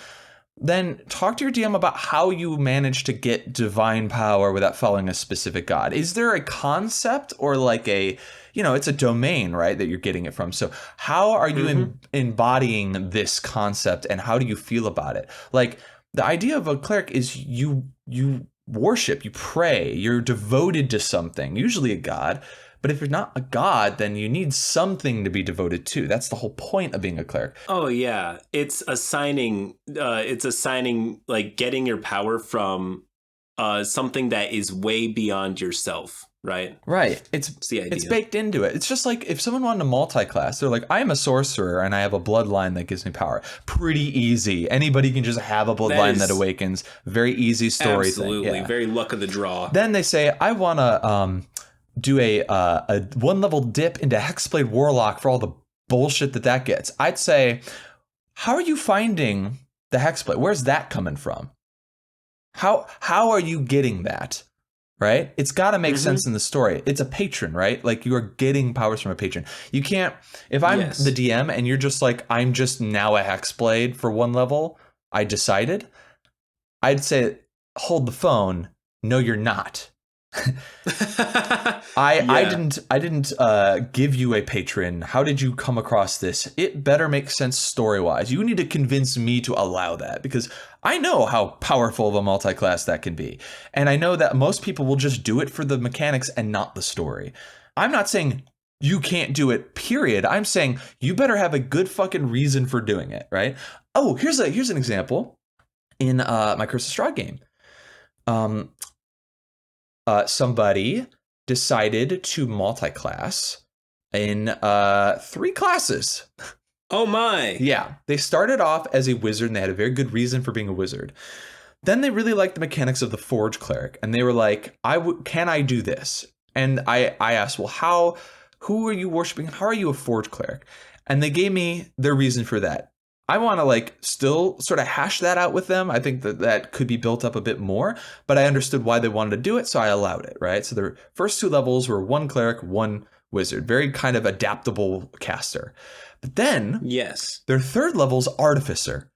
then talk to your DM about how you manage to get divine power without following a specific god. Is there a concept or like a, it's a domain, right, that you're getting it from? So how are you embodying this concept and how do you feel about it? Like the idea of a cleric is you worship, you pray, you're devoted to something, usually a god. But if you're not a god, then you need something to be devoted to. That's the whole point of being a cleric. Oh yeah, it's assigning like getting your power from something that is way beyond yourself, right? Right. It's the idea. It's baked into it. It's just like if someone wanted to multi-class, they're like, I am a sorcerer and I have a bloodline that gives me power. Pretty easy. Anybody can just have a bloodline that awakens. Very easy story absolutely. thing. Yeah. Very luck of the draw. Then they say, I want to do a 1-level dip into Hexblade Warlock for all the bullshit that gets. I'd say, how are you finding the Hexblade? Where's that coming from? How are you getting that? Right? It's got to make sense in the story. It's a patron, right? Like you are getting powers from a patron. You can't, if I'm the DM and you're just like, I'm just now a Hexblade for 1 level, I decided, I'd say, hold the phone. No, you're not. I didn't give you a patron. How did you come across this? It better make sense story-wise. You need to convince me to allow that because I know how powerful of a multi-class that can be. And I know that most people will just do it for the mechanics and not the story. I'm not saying you can't do it, period. I'm saying you better have a good fucking reason for doing it, right? Oh, here's an example in my Curse of Strahd game. Somebody decided to multi-class in 3 classes. Oh my. Yeah. They started off as a wizard and they had a very good reason for being a wizard. Then they really liked the mechanics of the Forge Cleric and they were like, can I do this? And I asked, well, who are you worshiping? How are you a Forge Cleric? And they gave me their reason for that. I want to still sort of hash that out with them. I think that could be built up a bit more, but I understood why they wanted to do it, so I allowed it, right? So their first 2 levels were 1 cleric, 1 wizard, very kind of adaptable caster. But then their 3rd level's artificer.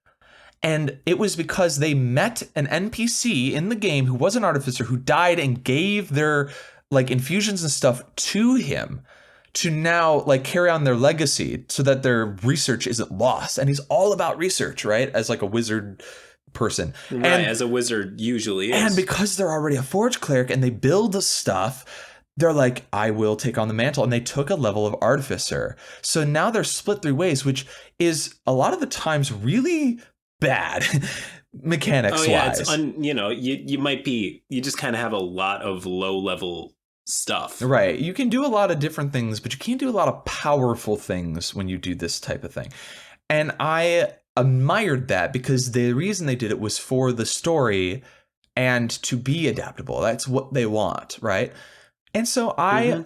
And it was because they met an NPC in the game who was an artificer who died and gave their infusions and stuff to him to now carry on their legacy so that their research isn't lost. And he's all about research, right? As a wizard person. Right, as a wizard usually is. And because they're already a Forge Cleric and they build stuff, they're like, I will take on the mantle. And they took a level of artificer. So now they're split 3 ways, which is a lot of the times really bad mechanics wise. It's you just kind of have a lot of low level stuff. Right. You can do a lot of different things, but you can't do a lot of powerful things when you do this type of thing. And I admired that because the reason they did it was for the story and to be adaptable. That's what they want, right? And so I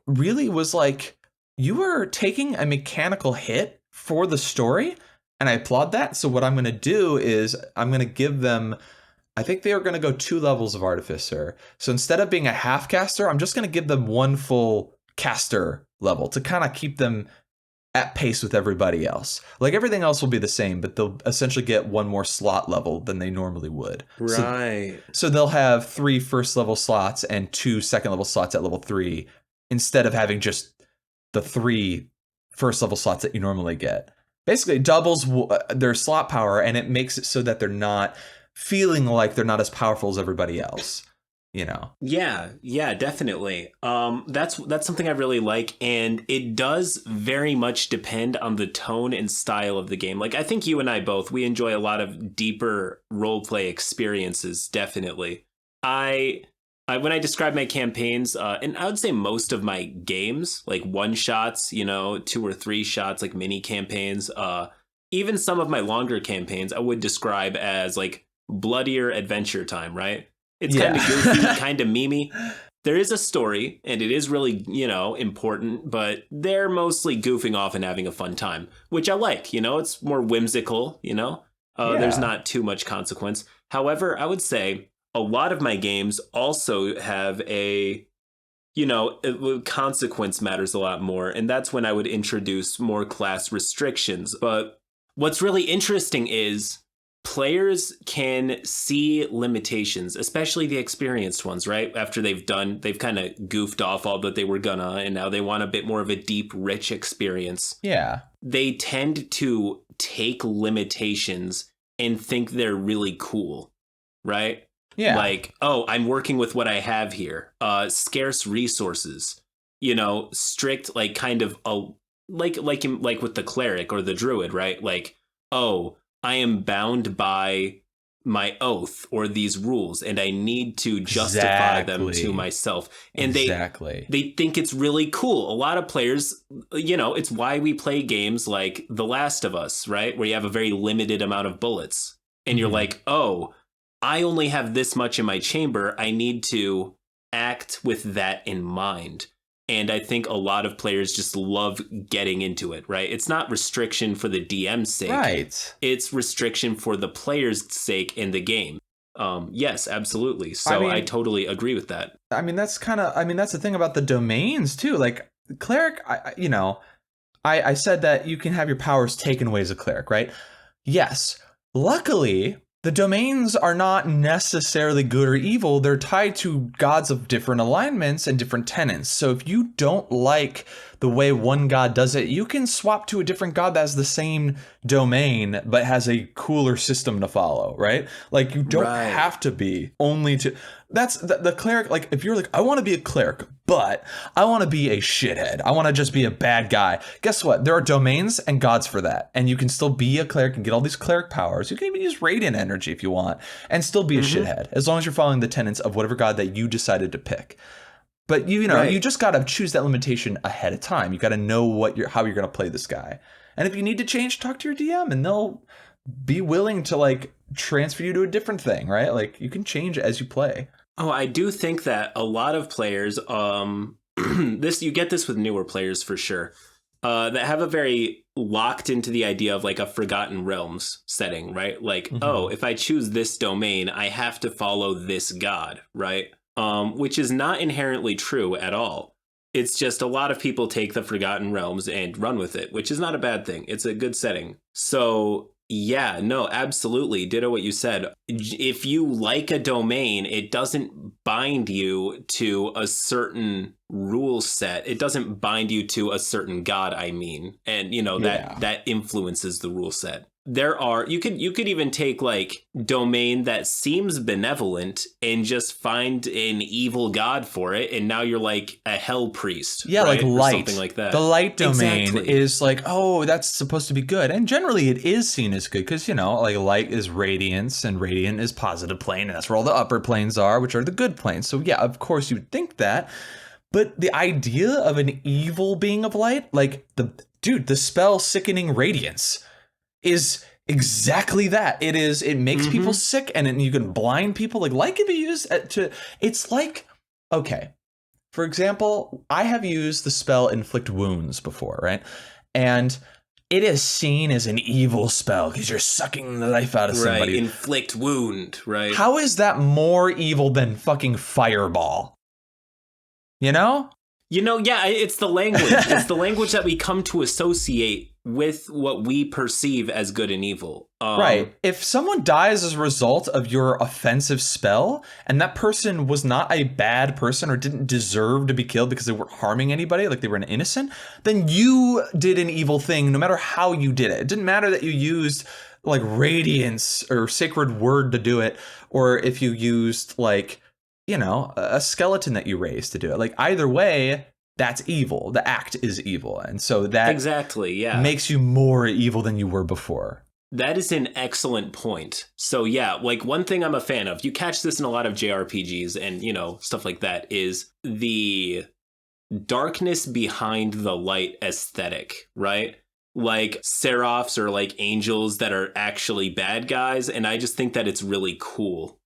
really was like, you are taking a mechanical hit for the story, and I applaud that. So what I'm going to do is I'm going to give them, I think they are going to go 2 levels of Artificer. So instead of being a half caster, I'm just going to give them 1 full caster level to kind of keep them at pace with everybody else. Everything else will be the same, but they'll essentially get 1 more slot level than they normally would. Right. So they'll have 3 first level slots and 2 second level slots at level 3 instead of having just the 3 first level slots that you normally get. Basically, it doubles their slot power, and it makes it so that they're not feeling like they're not as powerful as everybody else, Yeah, definitely. That's something I really like, and it does very much depend on the tone and style of the game. I think you and I both, we enjoy a lot of deeper roleplay experiences, definitely. When I describe my campaigns, and I would say most of my games, one shots, 2 or 3 shots, mini campaigns, even some of my longer campaigns, I would describe as bloodier adventure time, right? It's kind of goofy, kind of memey. there is a story and it is really, important, but they're mostly goofing off and having a fun time, which I like. It's more whimsical, there's not too much consequence. However, I would say a lot of my games also have consequence matters a lot more. And that's when I would introduce more class restrictions. But what's really interesting is players can see limitations, especially the experienced ones, right? After they've kind of goofed off all that they were gonna, and now they want a bit more of a deep, rich experience. Yeah. They tend to take limitations and think they're really cool, right? Yeah. Like, oh, I'm working with what I have here. Scarce resources, strict, like kind of like with the cleric or the druid, right? Like, oh, I am bound by my oath or these rules, and I need to justify them to myself. And they think it's really cool. A lot of players, it's why we play games like The Last of Us, right? Where you have a very limited amount of bullets. And you're like, oh, I only have this much in my chamber. I need to act with that in mind. And I think a lot of players just love getting into it, right? It's not restriction for the DM's sake. Right. It's restriction for the player's sake in the game. Yes, absolutely. So I totally agree with that. That's the thing about the domains too. Like cleric, I said that you can have your powers taken away as a cleric, right? Yes. Luckily, the domains are not necessarily good or evil. They're tied to gods of different alignments and different tenets. So if you don't like the way one god does it, you can swap to a different god that has the same domain but has a cooler system to follow, right? Like you don't have to be only to... That's the cleric. Like if you're like, I want to be a cleric, but I want to be a shithead. I want to just be a bad guy. Guess what? There are domains and gods for that. And you can still be a cleric and get all these cleric powers. You can even use radiant energy if you want and still be a shithead, as long as you're following the tenets of whatever god that you decided to pick. But you just got to choose that limitation ahead of time. You got to know how you're going to play this guy. And if you need to change, talk to your DM and they'll be willing to like transfer you to a different thing, right? Like you can change as you play. Oh, I do think that a lot of players, you get this with newer players for sure, that have a very locked into the idea of like a Forgotten Realms setting, right? Like, oh, if I choose this domain, I have to follow this god, right? Which is not inherently true at all. It's just a lot of people take the Forgotten Realms and run with it, which is not a bad thing. It's a good setting. So yeah, no, absolutely. Ditto what you said. If you like a domain, it doesn't bind you to a certain rule set. It doesn't bind you to a certain god, I mean. And, that influences the rule set. You could even take like domain that seems benevolent and just find an evil god for it, and now you're like a hell priest. Yeah, right? like light, or something like that. The light domain is like, oh, that's supposed to be good, and generally it is seen as good because like light is radiance, and radiant is positive plane, and that's where all the upper planes are, which are the good planes. So yeah, of course you'd think that, but the idea of an evil being of light, like the spell Sickening Radiance is exactly that. It makes people sick, and you can blind people. Like can be used it's like, okay, for example, I have used the spell Inflict Wounds before, right? And it is seen as an evil spell because you're sucking the life out of somebody. Right, inflict wound, right? How is that more evil than fucking Fireball? Yeah, it's the language. It's the language that we come to associate with what we perceive as good and evil. Right. If someone dies as a result of your offensive spell, and that person was not a bad person or didn't deserve to be killed because they weren't harming anybody, like they were an innocent, then you did an evil thing no matter how you did it. It didn't matter that you used like radiance or sacred word to do it, or if you used like, a skeleton that you raised to do it. Like either way, that's evil. The act is evil. And so that exactly, makes you more evil than you were before. That is an excellent point. So yeah, like one thing I'm a fan of, you catch this in a lot of JRPGs and, stuff like that, is the darkness behind the light aesthetic, right? Like seraphs or like angels that are actually bad guys. And I just think that it's really cool.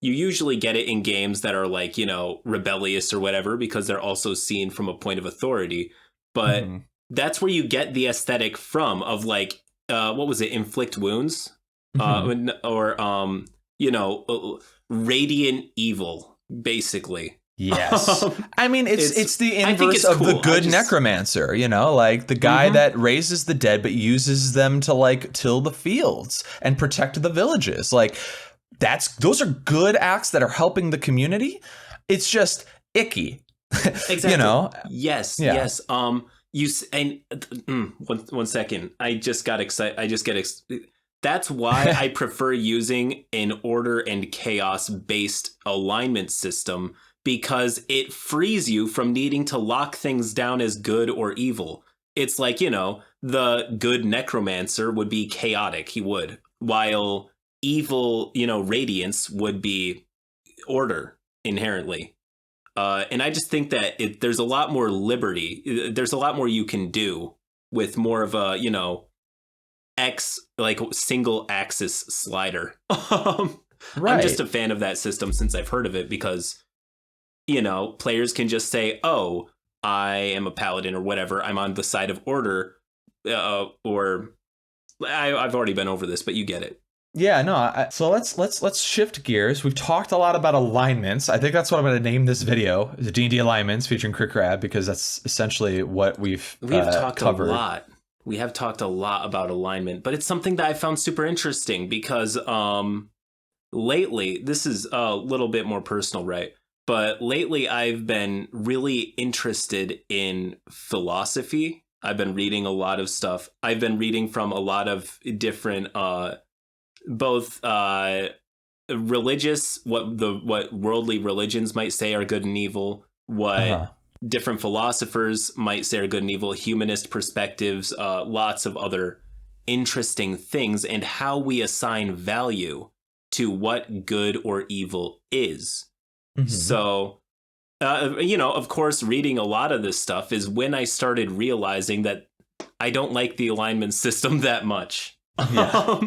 you usually get it in games that are like, rebellious or whatever, because they're also seen from a point of authority. But that's where you get the aesthetic from of like, what was it? Inflict wounds, or radiant evil, basically. Yes. I mean, it's the inverse of cool. the good necromancer, like the guy that raises the dead but uses them to like till the fields and protect the villages. Like those are good acts that are helping the community. It's just icky. Exactly. Yes. Yeah. Yes. One second. I just got excited. That's why I prefer using an order and chaos based alignment system, because it frees you from needing to lock things down as good or evil. It's like, the good necromancer would be chaotic. He would. While evil, radiance would be order inherently. And I just think that there's a lot more liberty. There's a lot more you can do with more of a, single axis slider. Right. I'm just a fan of that system since I've heard of it, because players can just say, oh, I am a paladin or whatever, I'm on the side of order, or I've already been over this, but you get it. Yeah, no. So let's shift gears. We've talked a lot about alignments. I think that's what I'm going to name this video: the D&D Alignments featuring CritCrab, because that's essentially what we've talked covered. A lot. We have talked a lot about alignment, but it's something that I found super interesting because lately, this is a little bit more personal, right? But lately, I've been really interested in philosophy. I've been reading a lot of stuff. I've been reading from a lot of different, both religious, what worldly religions might say are good and evil, what different philosophers might say are good and evil, humanist perspectives, lots of other interesting things, and how we assign value to what good or evil is. So, of course, reading a lot of this stuff is when I started realizing that I don't like the alignment system that much. Yeah.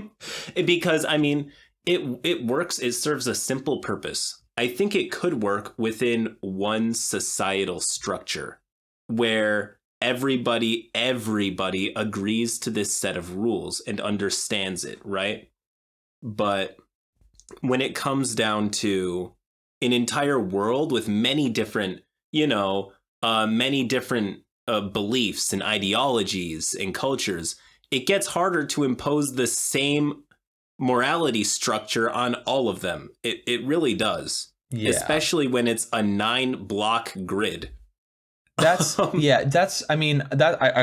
Because, I mean, it works. It serves a simple purpose. I think it could work within one societal structure where everybody agrees to this set of rules and understands it, right? But when it comes down to an entire world with many different, beliefs and ideologies and cultures, it gets harder to impose the same morality structure on all of them. It really does. Yeah. Especially when it's a 9-block grid. I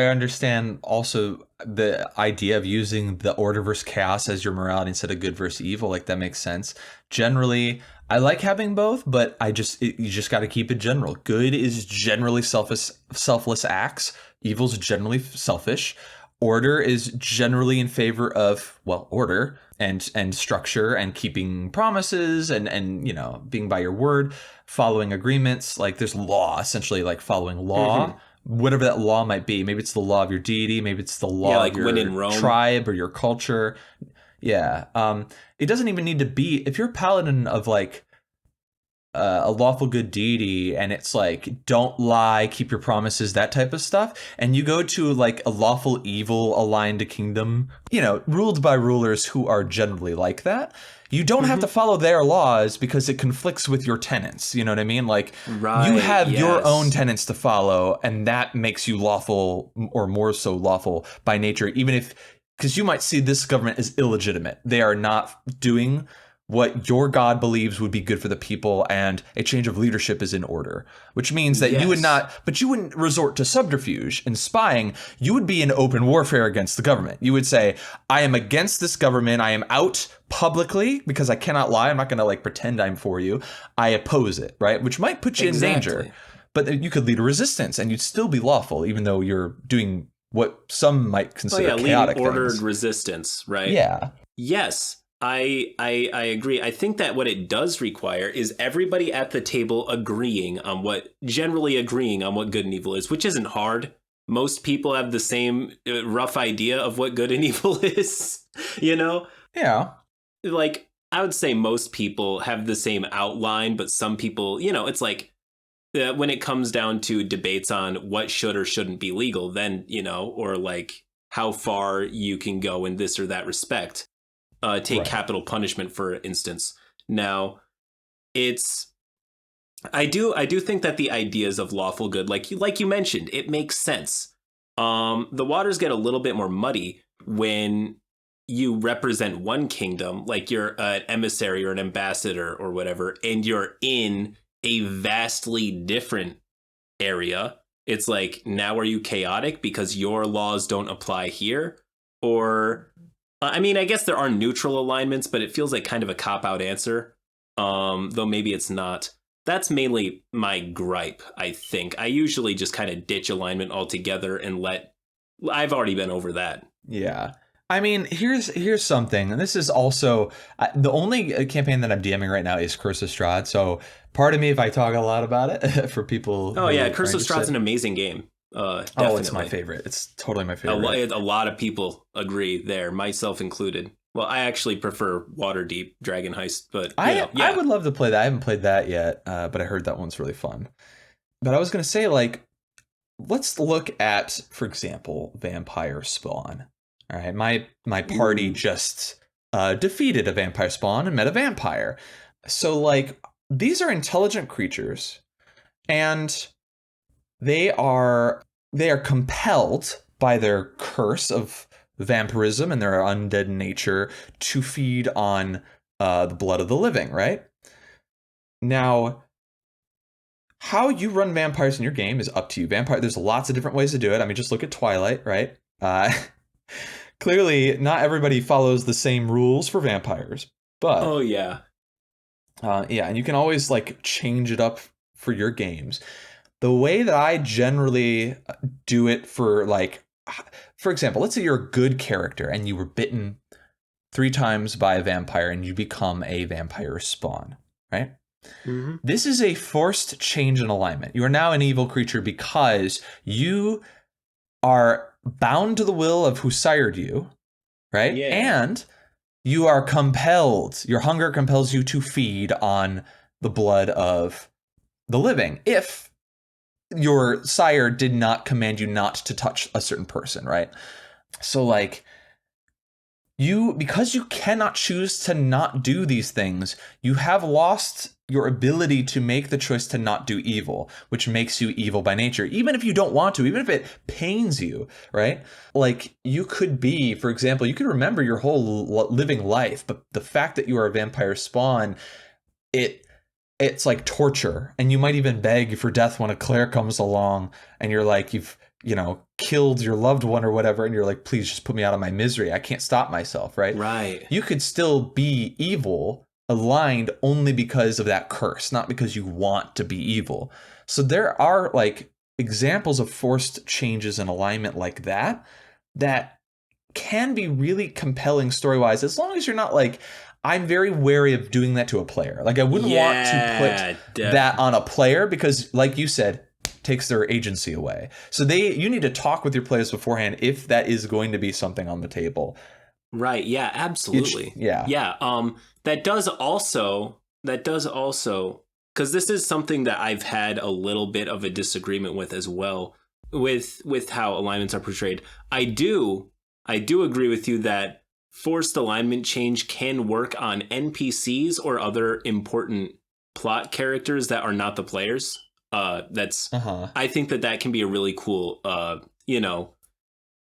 understand also the idea of using the order versus chaos as your morality instead of good versus evil. Like, that makes sense. Generally, I like having both, but you just got to keep it general. Good is generally selfless acts. Evil's generally selfish. Order is generally in favor of, order and structure and keeping promises and being by your word, following agreements. Like, there's law, essentially, like following law, whatever that law might be. Maybe it's the law of your deity. Maybe it's the law of your tribe or your culture. Yeah. It doesn't even need to be, if you're a paladin of like a lawful good deity and it's like, don't lie, keep your promises, that type of stuff, and you go to like a lawful evil aligned kingdom, ruled by rulers who are generally like that, you don't have to follow their laws because it conflicts with your tenets. You know what I mean? Like, you have your own tenets to follow, and that makes you lawful, or more so lawful by nature, even if, because you might see this government as illegitimate. They are not doing what your God believes would be good for the people, and a change of leadership is in order, which means that you wouldn't resort to subterfuge and spying. You would be in open warfare against the government. You would say, I am against this government. I am out publicly because I cannot lie. I'm not going to like pretend I'm for you. I oppose it, right? Which might put you in danger, but you could lead a resistance and you'd still be lawful, even though you're doing what some might consider chaotic things. Ordered resistance, right? Yeah. Yes. I agree. I think that what it does require is everybody at the table agreeing on what good and evil is, which isn't hard. Most people have the same rough idea of what good and evil is, Yeah. Like, I would say most people have the same outline, but some people, it's like when it comes down to debates on what should or shouldn't be legal, then, or like how far you can go in this or that respect. Take capital punishment, for instance. Now, I do think that the ideas of lawful good, like you mentioned, it makes sense. The waters get a little bit more muddy when you represent one kingdom, like you're an emissary or an ambassador or whatever, and you're in a vastly different area. It's like, now are you chaotic because your laws don't apply here? Or, I mean, I guess there are neutral alignments, but it feels like kind of a cop-out answer, though maybe it's not. That's mainly my gripe, I think. I usually just kind of ditch alignment altogether and I've already been over that. Yeah. I mean, here's something, and this is also the only campaign that I'm DMing right now is Curse of Strahd. So, pardon me if I talk a lot about it for people. Oh yeah, Curse of Strahd's an amazing game. Definitely. Oh, it's my favorite. It's totally my favorite. A lot of people agree there, myself included. Well, I actually prefer Waterdeep Dragon Heist, but I would love to play that. I haven't played that yet, but I heard that one's really fun. But I was gonna say, like, let's look at, for example, Vampire Spawn. All right, my party just defeated a vampire spawn and met a vampire. So, like, these are intelligent creatures, and they are compelled by their curse of vampirism and their undead nature to feed on the blood of the living, right? Now, how you run vampires in your game is up to you. There's lots of different ways to do it. I mean, just look at Twilight, right? Clearly, not everybody follows the same rules for vampires, but yeah, and you can always like change it up for your games. The way that I generally do it for example, let's say you're a good character and you were bitten 3 times by a vampire and you become a vampire spawn, right? Mm-hmm. This is a forced change in alignment. You are now an evil creature because you are bound to the will of who sired you, right? Yeah. And you are compelled, your hunger compels you to feed on the blood of the living if your sire did not command you not to touch a certain person, right? So like, because you cannot choose to not do these things, you have lost your ability to make the choice to not do evil, which makes you evil by nature, even if you don't want to, even if it pains you, right? Like, you could be, for example, you could remember your whole living life, but the fact that you are a vampire spawn, it's like torture, and you might even beg for death when a cleric comes along and you're like, you've killed your loved one or whatever, and you're like, please just put me out of my misery. I can't stop myself, right? Right. You could still be evil, aligned only because of that curse, not because you want to be evil. So there are like examples of forced changes in alignment like that can be really compelling story-wise, as long as you're not like, I'm very wary of doing that to a player. Like, I wouldn't want to put that on a player because, like you said, takes their agency away. So you need to talk with your players beforehand if that is going to be something on the table. Right. Yeah, absolutely. Yeah. That does also, because this is something that I've had a little bit of a disagreement with as well, with how alignments are portrayed. I do agree with you that forced alignment change can work on NPCs or other important plot characters that are not the players. I think that can be a really cool,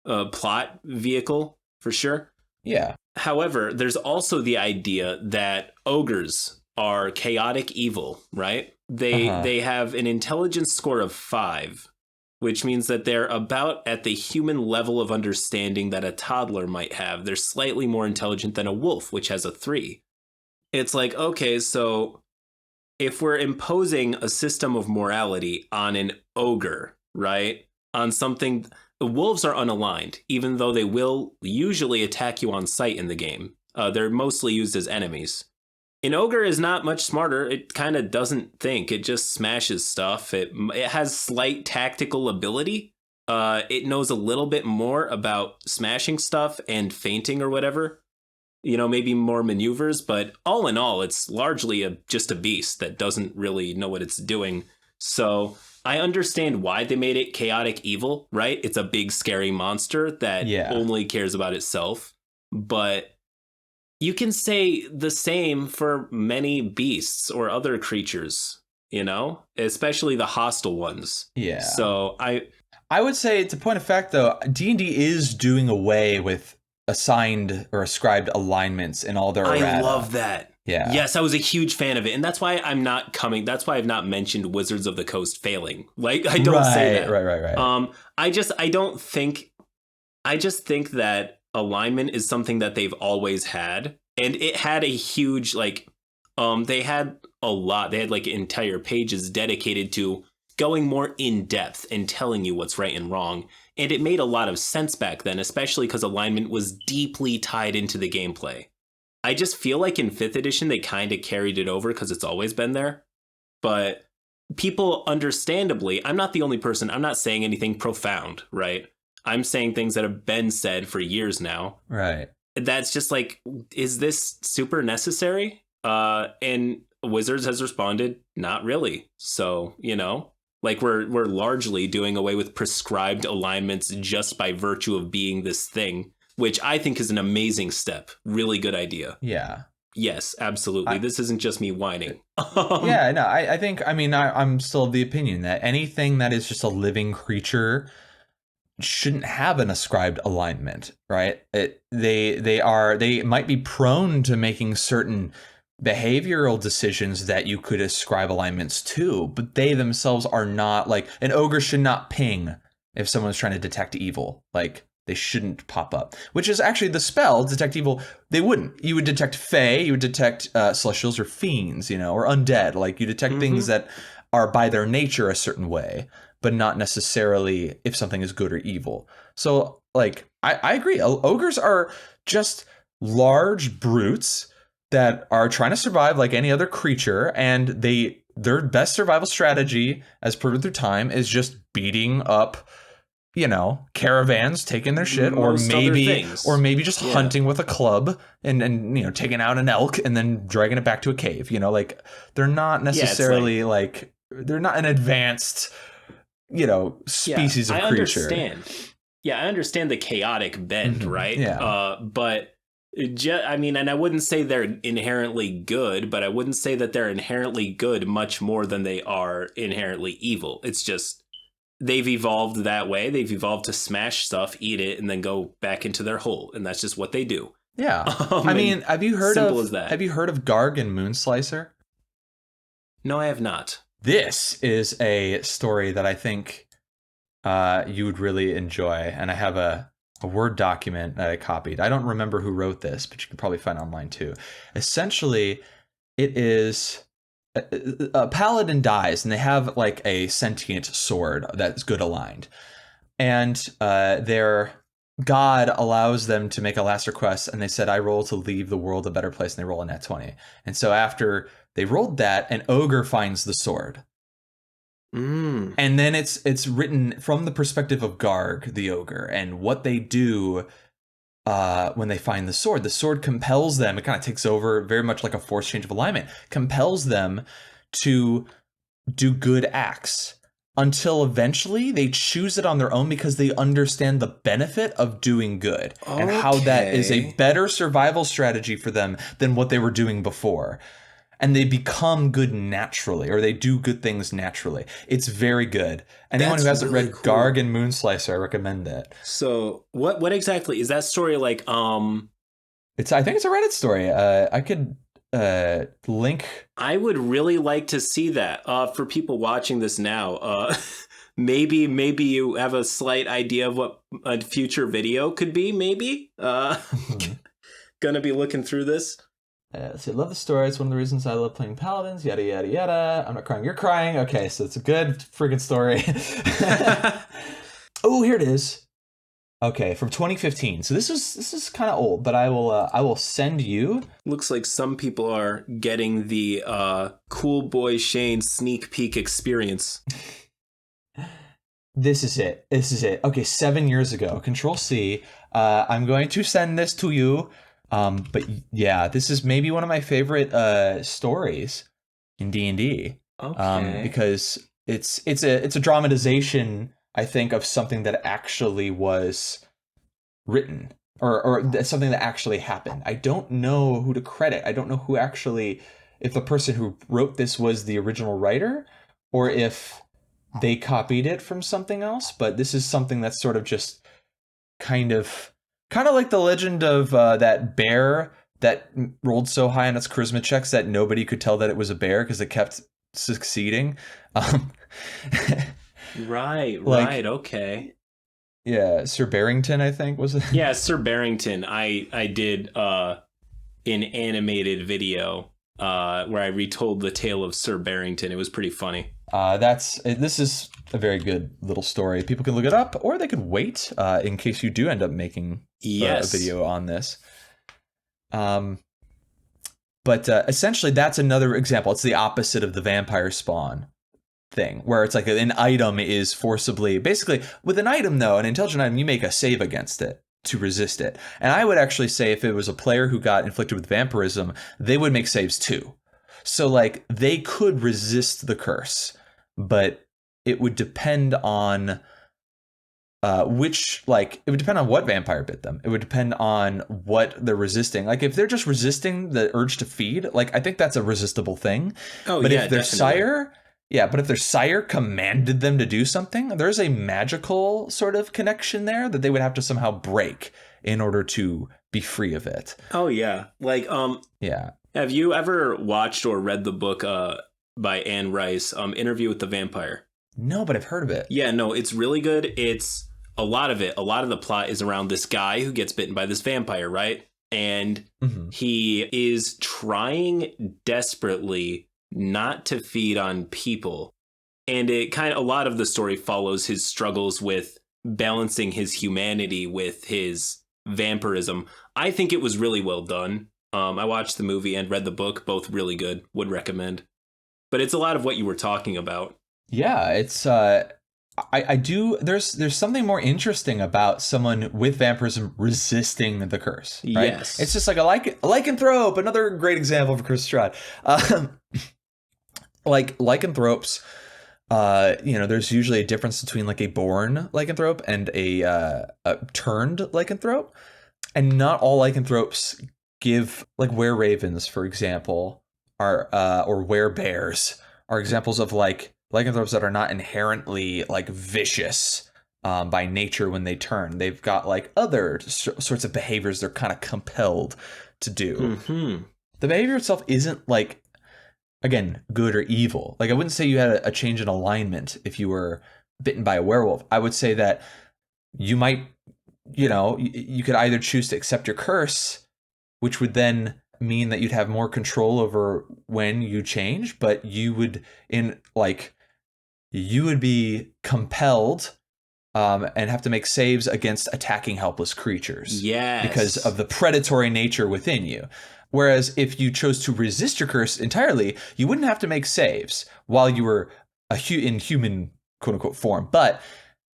plot vehicle for sure. Yeah. However, there's also the idea that ogres are chaotic evil, right? They have an intelligence score of 5, which means that they're about at the human level of understanding that a toddler might have. They're slightly more intelligent than a wolf, which has a 3. It's like, okay, so if we're imposing a system of morality on an ogre, right? On something, the wolves are unaligned, even though they will usually attack you on sight in the game. They're mostly used as enemies. An ogre is not much smarter. It kind of doesn't think. It just smashes stuff. It has slight tactical ability. It knows a little bit more about smashing stuff and feinting or whatever. maybe more maneuvers, but all in all, it's largely just a beast that doesn't really know what it's doing. So I understand why they made it chaotic evil, right? It's a big, scary monster that only cares about itself. But you can say the same for many beasts or other creatures, especially the hostile ones. Yeah. So I would say, to point of fact, though, D&D is doing away with assigned or ascribed alignments in all their errata. I love that. Yeah. Yes, I was a huge fan of it. And that's why that's why I've not mentioned Wizards of the Coast failing. Like, I don't say that. Right. I just think that alignment is something that they've always had. And it had a huge, they had a lot. They had entire pages dedicated to going more in depth and telling you what's right and wrong. And it made a lot of sense back then, especially because alignment was deeply tied into the gameplay. I just feel like in 5th edition, they kind of carried it over because it's always been there. But people, understandably, I'm not the only person. I'm not saying anything profound, right? I'm saying things that have been said for years now. Right. That's just is this super necessary? And Wizards has responded, not really. So, we're largely doing away with prescribed alignments just by virtue of being this thing, which I think is an amazing step. Really good idea. Yeah. Yes, absolutely. This isn't just me whining. Yeah, no, I think, I'm still of the opinion that anything that is just a living creature shouldn't have an ascribed alignment, right? They might be prone to making certain behavioral decisions that you could ascribe alignments to, but they themselves are not, an ogre should not ping if someone's trying to detect evil. They shouldn't pop up, which is actually the spell detect evil. They wouldn't. You would detect fae, you would detect celestials or fiends, or undead. You detect things that are by their nature a certain way, but not necessarily if something is good or evil. So I agree. Ogres are just large brutes that are trying to survive like any other creature, and their best survival strategy, as proven through time, is just beating up, caravans, taking their shit, or maybe just hunting with a club and taking out an elk and then dragging it back to a cave. They're not necessarily they're not an advanced, species of creature. I understand the chaotic bend, right? Yeah. But and I wouldn't say they're inherently good, but I wouldn't say that they're inherently good much more than they are inherently evil. It's just they've evolved that way. They've evolved to smash stuff, eat it, and then go back into their hole, and that's just what they do. Yeah. Have you heard of Garg and Moonslicer? No, I have not. This is a story that I think you would really enjoy, and I have a Word document that I copied. I don't remember who wrote this, but you can probably find it online too. Essentially, it is a paladin dies, and they have a sentient sword that's good aligned, and their god allows them to make a last request, and they said, "I roll to leave the world a better place," and they roll a nat 20. And so after they rolled that, an ogre finds the sword. And then it's written from the perspective of Garg, the ogre, and what they do when they find the sword compels them. It kind of takes over very much like a force change of alignment, compels them to do good acts until eventually they choose it on their own because they understand the benefit of doing good and how that is a better survival strategy for them than what they were doing before. And they become good naturally, or they do good things naturally. It's very good. Anyone who hasn't read Garg and Moonslicer, I recommend it. So what exactly is that story like? I think it's a Reddit story. I could link. I would really like to see that. For people watching this now, maybe you have a slight idea of what a future video could be. Maybe gonna be looking through this. So I love the story. It's one of the reasons I love playing paladins. Yada yada yada. I'm not crying. You're crying. Okay, so it's a good freaking story. Oh, here it is. Okay, from 2015. So this is kind of old, but I will send you. Looks like some people are getting the Cool Boy Shane sneak peek experience. This is it. Okay, 7 years ago. Control C. I'm going to send this to you. But yeah, this is maybe one of my favorite stories in D&D. Okay. Because it's a dramatization, I think, of something that actually was written, or something that actually happened. I don't know who to credit. I don't know who actually, if the person who wrote this was the original writer, or if they copied it from something else. But this is something that's sort of just kind of like the legend of that bear that rolled so high on its charisma checks that nobody could tell that it was a bear because it kept succeeding. Um, Right, like, okay. yeah, Sir Barrington, I think, was it? Yeah, Sir Barrington. I did an animated video where I retold the tale of Sir Barrington. It was pretty funny. This is a very good little story. People can look it up, or they could wait in case you do end up making a video on this. But essentially, that's another example. It's the opposite of the vampire spawn thing, where it's like an item is forcibly, basically with an item though, an intelligent item, you make a save against it to resist it. And I would actually say if it was a player who got inflicted with vampirism, they would make saves too. So like they could resist the curse, but it would depend on it would depend on what vampire bit them. It would depend on what they're resisting. Like if they're just resisting the urge to feed, like I think that's a resistible thing. Oh, but yeah, if their definitely. but if their sire commanded them to do something, there's a magical sort of connection there that they would have to somehow break in order to be free of it. Oh, yeah. Like, Yeah. have you ever watched or read the book by Anne Rice, Interview with the Vampire? No, but I've heard of it. Yeah, no, it's really good. It's a lot of the plot is around this guy who gets bitten by this vampire, right? And he is trying desperately not to feed on people. And a lot of the story follows his struggles with balancing his humanity with his vampirism. I think it was really well done. I watched the movie and read the book, both really good, would recommend. But it's a lot of what you were talking about. Yeah, it's I do there's something more interesting about someone with vampirism resisting the curse, right? Yes. It's just like a lycanthrope, another great example of Chris Strahd. Like lycanthropes, there's usually a difference between like a born lycanthrope and a turned lycanthrope, and not all lycanthropes give, like were-ravens, for example, are or were-bears are examples of like lycanthropes that are not inherently like vicious by nature when they turn. They've got like other sorts of behaviors they're kind of compelled to do. Mm-hmm. The behavior itself isn't like, again, good or evil. Like I wouldn't say you had a change in alignment if you were bitten by a werewolf. I would say that you might, you could either choose to accept your curse, which would then mean that you'd have more control over when you change, but you would be compelled and have to make saves against attacking helpless creatures. Yes. Because of the predatory nature within you. Whereas if you chose to resist your curse entirely, you wouldn't have to make saves while you were in human quote unquote form. But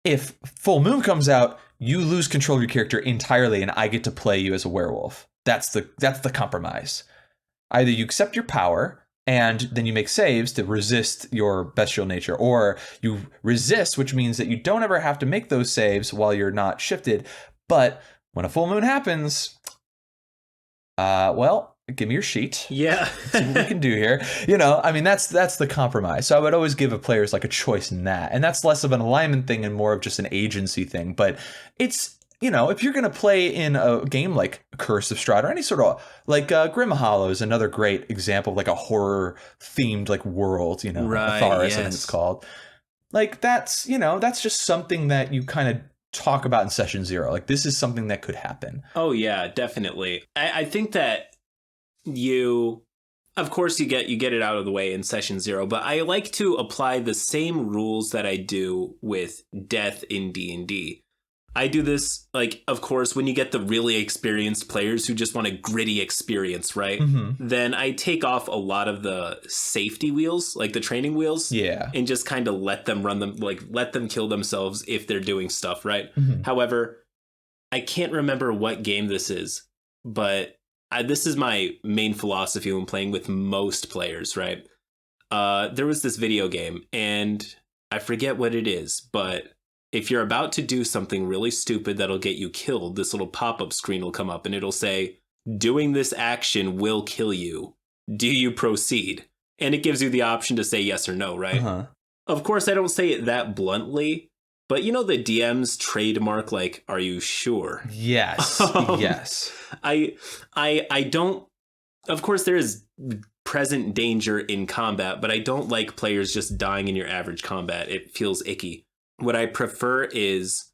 if full moon comes out, you lose control of your character entirely, and I get to play you as a werewolf. That's the compromise. Either you accept your power and then you make saves to resist your bestial nature, or you resist, which means that you don't ever have to make those saves while you're not shifted. But when a full moon happens, well, give me your sheet. Yeah. See what we can do here. That's the compromise. So I would always give a players like a choice in that. And that's less of an alignment thing and more of just an agency thing. But it's, if you're going to play in a game like Curse of Strahd or any sort of like Grim Hollow is another great example of like a horror themed like world, right, Atharis, yes. I think it's called. Like that's just something that you kind of talk about in session 0. Like this is something that could happen. Oh yeah, definitely. I think that of course you get it out of the way in session 0, but I like to apply the same rules that I do with death in D&D. I do this, like, of course, when you get the really experienced players who just want a gritty experience, right? Mm-hmm. Then I take off a lot of the safety wheels, like the training wheels. Yeah. And just kind of let them run them, like, let them kill themselves if they're doing stuff, right? Mm-hmm. However, I can't remember what game this is, but this is my main philosophy when playing with most players, right? There was this video game, and I forget what it is, but if you're about to do something really stupid that'll get you killed, this little pop-up screen will come up and it'll say, doing this action will kill you. Do you proceed? And it gives you the option to say yes or no, right? Uh-huh. Of course, I don't say it that bluntly, but you know the DM's trademark, like, are you sure? Yes. Yes. I don't, of course there is present danger in combat, but I don't like players just dying in your average combat. It feels icky. What I prefer is,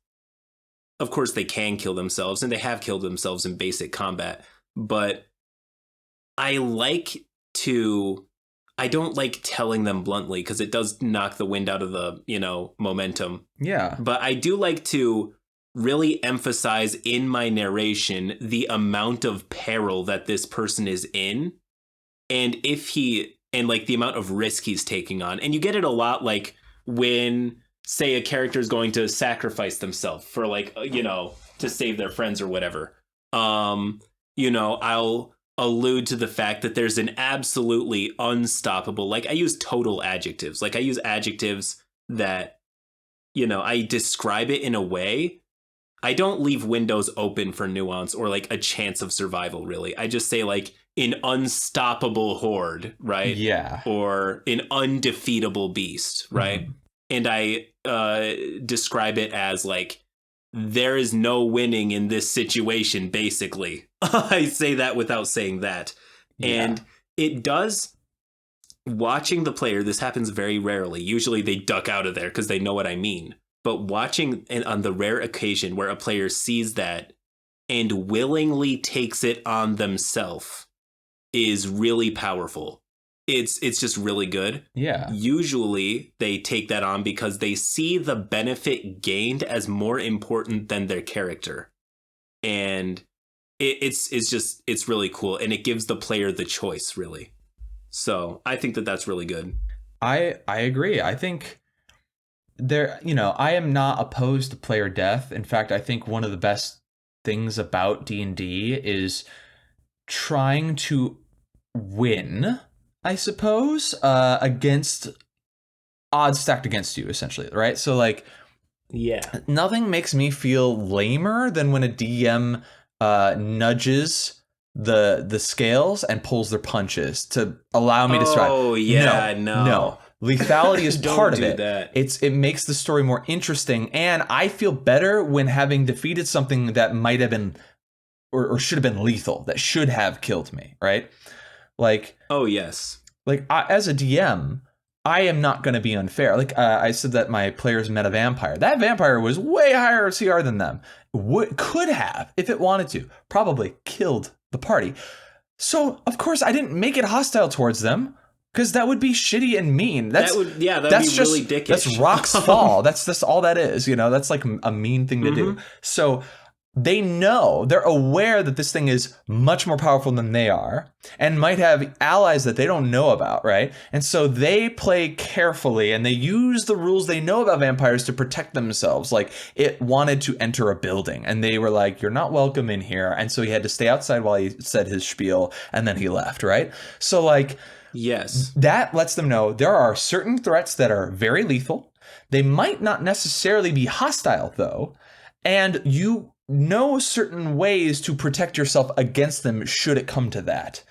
of course they can kill themselves, and they have killed themselves in basic combat, but I don't like telling them bluntly because it does knock the wind out of the, momentum. Yeah. But I do like to really emphasize in my narration the amount of peril that this person is in. And like the amount of risk he's taking on. And you get it a lot, like when, say, a character is going to sacrifice themselves for to save their friends or whatever. I'll allude to the fact that there's an absolutely unstoppable, like I use total adjectives. Like I use adjectives that, I describe it in a way. I don't leave windows open for nuance or like a chance of survival, really. I just say like an unstoppable horde, right? Yeah. Or an undefeatable beast, right? Mm-hmm. And I describe it as like, there is no winning in this situation, basically. I say that without saying that. Yeah. And it does, watching the player, this happens very rarely. Usually they duck out of there because they know what I mean. But watching, and on the rare occasion where a player sees that and willingly takes it on themselves, is really powerful. It's just really good. Yeah. Usually they take that on because they see the benefit gained as more important than their character. And it's really cool. And it gives the player the choice, really. So I think that that's really good. I agree. I think I am not opposed to player death. In fact, I think one of the best things about D&D is trying to win, I suppose, against odds stacked against you, essentially, right? So like, yeah, nothing makes me feel lamer than when a DM nudges the scales and pulls their punches to allow me to survive. Oh yeah, no. Lethality is part of it. That. It makes the story more interesting, and I feel better when having defeated something that might have been or should have been lethal, that should have killed me, right? Like, oh yes, like as a DM, I am not going to be unfair. Like I said that my players met a vampire. That vampire was way higher CR than them. Could have, if it wanted to, probably killed the party. So of course I didn't make it hostile towards them, because that would be shitty and mean. That would be really dickish. That's rocks fall. That's all that is. That's like a mean thing to do. So they're aware that this thing is much more powerful than they are, and might have allies that they don't know about, right? And so they play carefully, and they use the rules they know about vampires to protect themselves. Like, it wanted to enter a building, and they were like, you're not welcome in here. And so he had to stay outside while he said his spiel, and then he left, right? So like, yes, that lets them know there are certain threats that are very lethal. They might not necessarily be hostile, though, and you know certain ways to protect yourself against them should it come to that.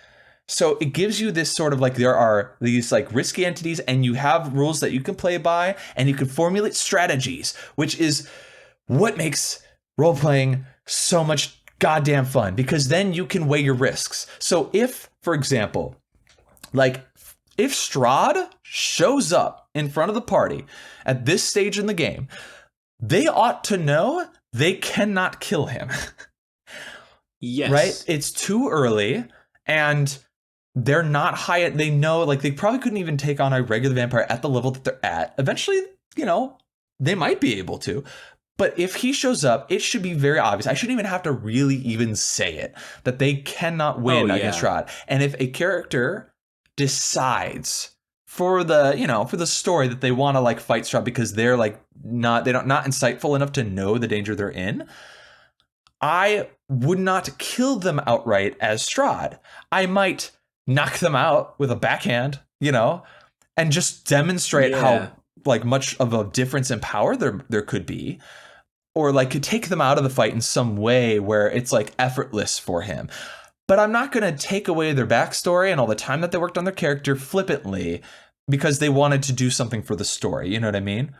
So it gives you this sort of like, there are these like risky entities, and you have rules that you can play by, and you can formulate strategies, which is what makes role-playing so much goddamn fun, because then you can weigh your risks. So if, for example, like if Strahd shows up in front of the party at this stage in the game, they ought to know they cannot kill him. Yes. Right? It's too early, and they're not high. They know, like, they probably couldn't even take on a regular vampire at the level that they're at. Eventually, they might be able to. But if he shows up, it should be very obvious. I shouldn't even have to really even say it, that they cannot win against Strahd. And if a character decides for the story that they want to like fight Strahd because they're like not insightful enough to know the danger they're in, I would not kill them outright as Strahd. I might knock them out with a backhand, and just demonstrate how like much of a difference in power there could be, or like could take them out of the fight in some way where it's like effortless for him. But I'm not going to take away their backstory and all the time that they worked on their character flippantly because they wanted to do something for the story. You know what I mean?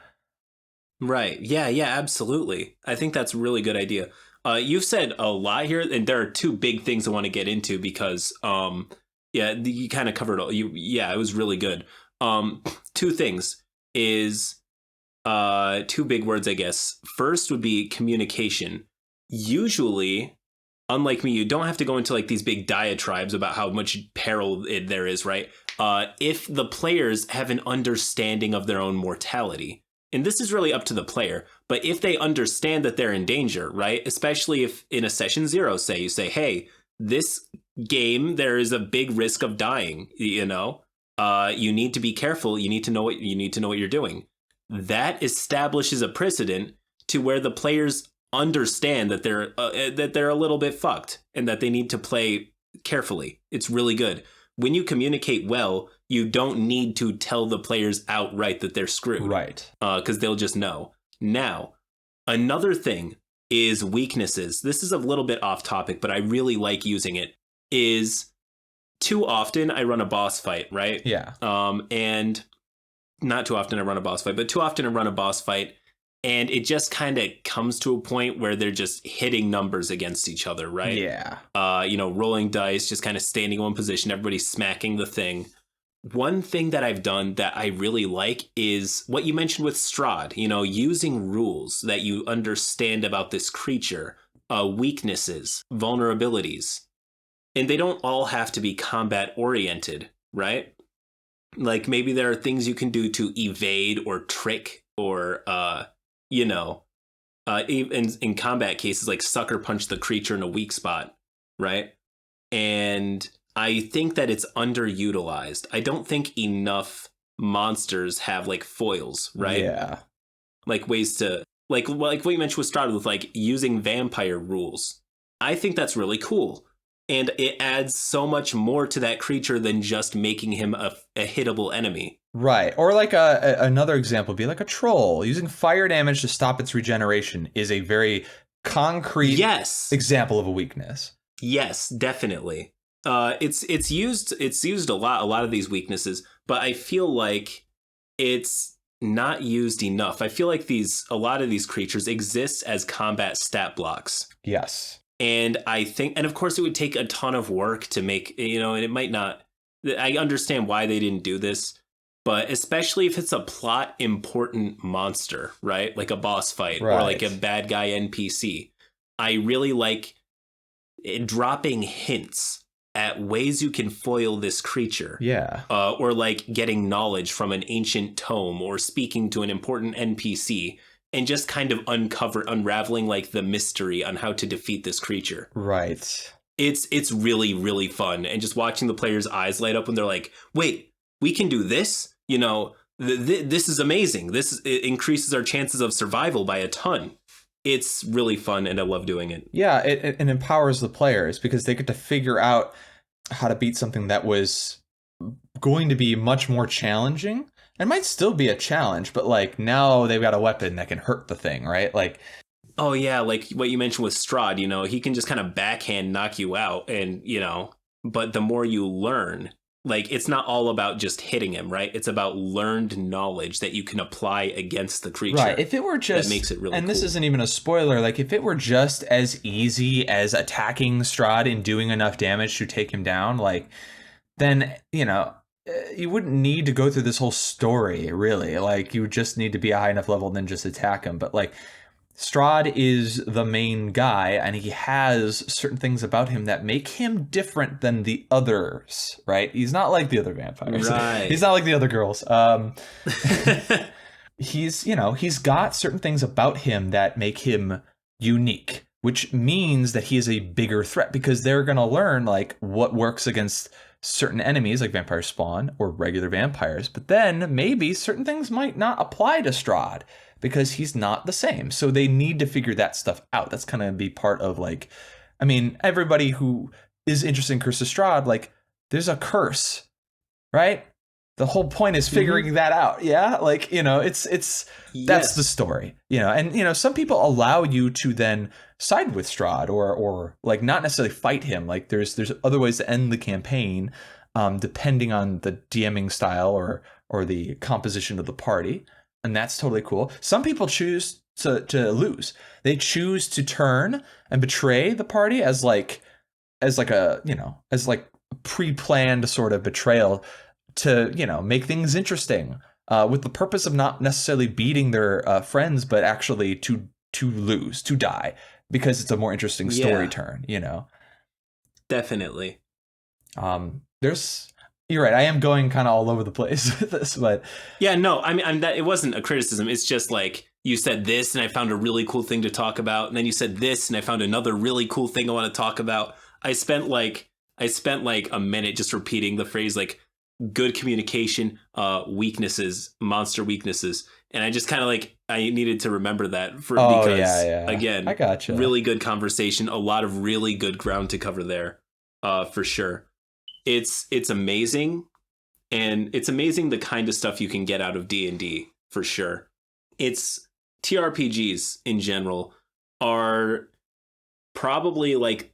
Right. Yeah, absolutely. I think that's a really good idea. You've said a lot here, and there are two big things I want to get into because, you kind of covered all. It was really good. Two things is two big words, I guess. First would be communication. Usually, unlike me, you don't have to go into like these big diatribes about how much peril there is, right? If the players have an understanding of their own mortality. And this is really up to the player, but if they understand that they're in danger, right? Especially if in a session 0, say, you say, hey, this game, there is a big risk of dying, you need to be careful. You need to know what you're doing. That establishes a precedent to where the players understand that they're a little bit fucked and that they need to play carefully. It's really good. When you communicate well, you don't need to tell the players outright that they're screwed. Right. Because they'll just know. Now, another thing is weaknesses. This is a little bit off topic, but I really like using it. Is too often I run a boss fight, right? Yeah. And not too often I run a boss fight, but too often I run a boss fight. And it just kind of comes to a point where they're just hitting numbers against each other, right? Yeah. Rolling dice, just kind of standing in one position, everybody smacking the thing. One thing that I've done that I really like is what you mentioned with Strahd, using rules that you understand about this creature, weaknesses, vulnerabilities. And they don't all have to be combat oriented, right? Like maybe there are things you can do to evade or trick or, in combat cases, like sucker punch the creature in a weak spot, right? And I think that it's underutilized. I don't think enough monsters have like foils, right? Yeah. Like ways to like what you mentioned with Strahd with like using vampire rules. I think that's really cool. And it adds so much more to that creature than just making him a hittable enemy. Right. Or like another example would be like a troll. Using fire damage to stop its regeneration is a very concrete example of a weakness. Yes, definitely. It's used a lot of these weaknesses, but I feel like it's not used enough. I feel like a lot of these creatures exist as combat stat blocks. Yes. And I think, and of course it would take a ton of work to make, and it might not, I understand why they didn't do this, but especially if it's a plot important monster, right? Like a boss fight or like a bad guy NPC. I really like dropping hints at ways you can foil this creature. Yeah. Or like getting knowledge from an ancient tome or speaking to an important NPC. And just kind of unraveling like the mystery on how to defeat this creature. Right. It's really, really fun. And just watching the players' eyes light up when they're like, wait, we can do this? This is amazing. It increases our chances of survival by a ton. It's really fun and I love doing it. Yeah, it empowers the players because they get to figure out how to beat something that was going to be much more challenging. It might still be a challenge, but like now they've got a weapon that can hurt the thing, right? Like, oh yeah, like what you mentioned with Strahd, he can just kind of backhand knock you out, and but the more you learn, like it's not all about just hitting him, right? It's about learned knowledge that you can apply against the creature. Right. If it were just, that makes it really and cool. This isn't even a spoiler, like if it were just as easy as attacking Strahd and doing enough damage to take him down, like then you wouldn't need to go through this whole story, really. Like, you would just need to be a high enough level and then just attack him. But, like, Strahd is the main guy, and he has certain things about him that make him different than the others, right? He's not like the other vampires. Right. He's not like the other girls. He's got certain things about him that make him unique, which means that he is a bigger threat because they're going to learn, like, what works against certain enemies like vampire spawn or regular vampires, but then maybe certain things might not apply to Strahd because he's not the same. So they need to figure that stuff out. That's kind of be part of like, I mean, everybody who is interested in Curse of Strahd, like there's a curse, right? The whole point is figuring that out. Yeah. Like, you know, it's that's the story, you know, and, you know, some people allow you to then side with Strahd or like not necessarily fight him. Like there's other ways to end the campaign, depending on the DMing style or the composition of the party. And that's totally cool. Some people choose to lose. They choose to turn and betray the party as like a, you know, as like a pre-planned sort of betrayal to, you know, make things interesting, with the purpose of not necessarily beating their friends, but actually to lose, to die, because it's a more interesting story turn, you know? Definitely. You're right. I am going kind of all over the place with this, but yeah, no, I mean, that it wasn't a criticism. It's just like you said this and I found a really cool thing to talk about. And then you said this and I found another really cool thing I want to talk about. I spent like a minute just repeating the phrase like good communication, weaknesses, monster weaknesses. And I just kind of like, I needed to remember that because again, I gotcha. Really good conversation, a lot of really good ground to cover there, for sure. It's amazing. And it's amazing the kind of stuff you can get out of D&D for sure. It's TRPGs in general are probably like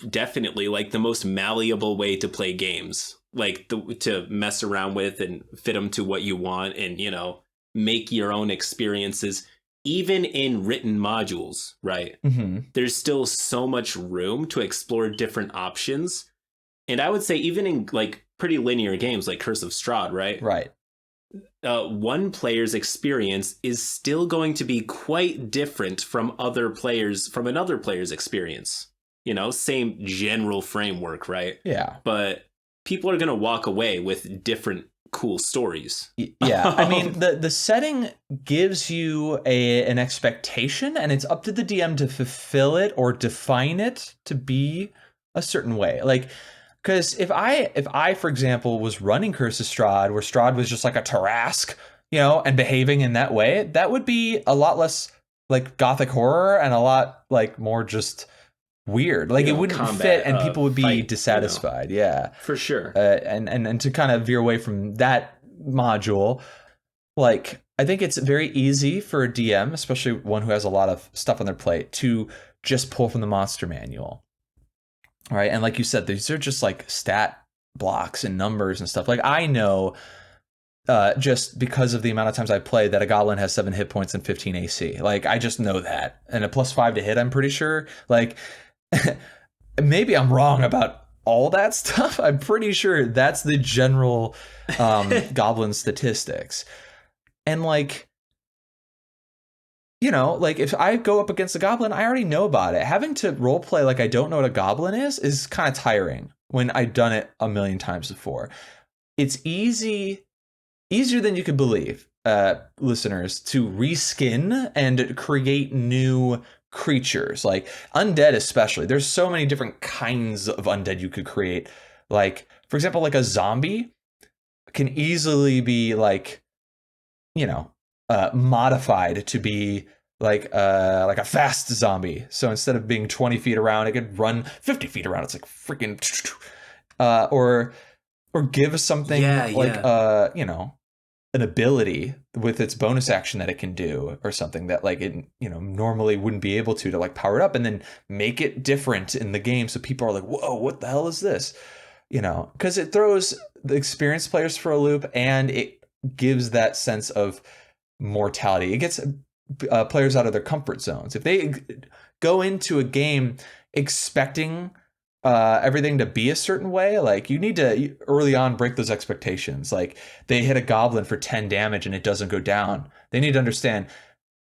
definitely like the most malleable way to play games, like to mess around with and fit them to what you want and, you know, make your own experiences, even in written modules, right? There's still so much room to explore different options. And I would say even in like pretty linear games like Curse of Strahd, right? Right. One player's experience is still going to be quite different from another player's experience. You know, same general framework, right? Yeah. But people are going to walk away with different cool stories. Yeah. I mean, the setting gives you an expectation, and it's up to the DM to fulfill it or define it to be a certain way. Like, because if I, for example, was running Curse of Strahd, where Strahd was just like a Tarask, you know, and behaving in that way, that would be a lot less like gothic horror and a lot like more just weird. Like, you know, it wouldn't combat, fit, and people would be dissatisfied. You know, yeah, for sure. And to kind of veer away from that module, like I think it's very easy for a DM, especially one who has a lot of stuff on their plate, to just pull from the monster manual. All right. And like you said, these are just like stat blocks and numbers and stuff. Like I know, just because of the amount of times I play, that a goblin has 7 hit points and 15 AC. Like I just know that. And a +5 to hit, I'm pretty sure. Like maybe I'm wrong about all that stuff. I'm pretty sure that's the general goblin statistics. And like, you know, like if I go up against a goblin, I already know about it. Having to role play like I don't know what a goblin is kind of tiring when I've done it a million times before. It's easier than you could believe, listeners, to reskin and create new creatures, like undead especially. There's so many different kinds of undead you could create. Like, for example, like a zombie can easily be like, you know, modified to be like a fast zombie. So instead of being 20 feet around, it could run 50 feet around. It's like freaking, or give something you know, an ability with its bonus action that it can do, or something that like it, you know, normally wouldn't be able to like power it up, and then make it different in the game. So people are like, whoa, what the hell is this? You know, because it throws the experienced players for a loop, and it gives that sense of mortality. It gets players out of their comfort zones. If they go into a game expecting everything to be a certain way, like you need to early on break those expectations. Like they hit a goblin for 10 damage and it doesn't go down. They need to understand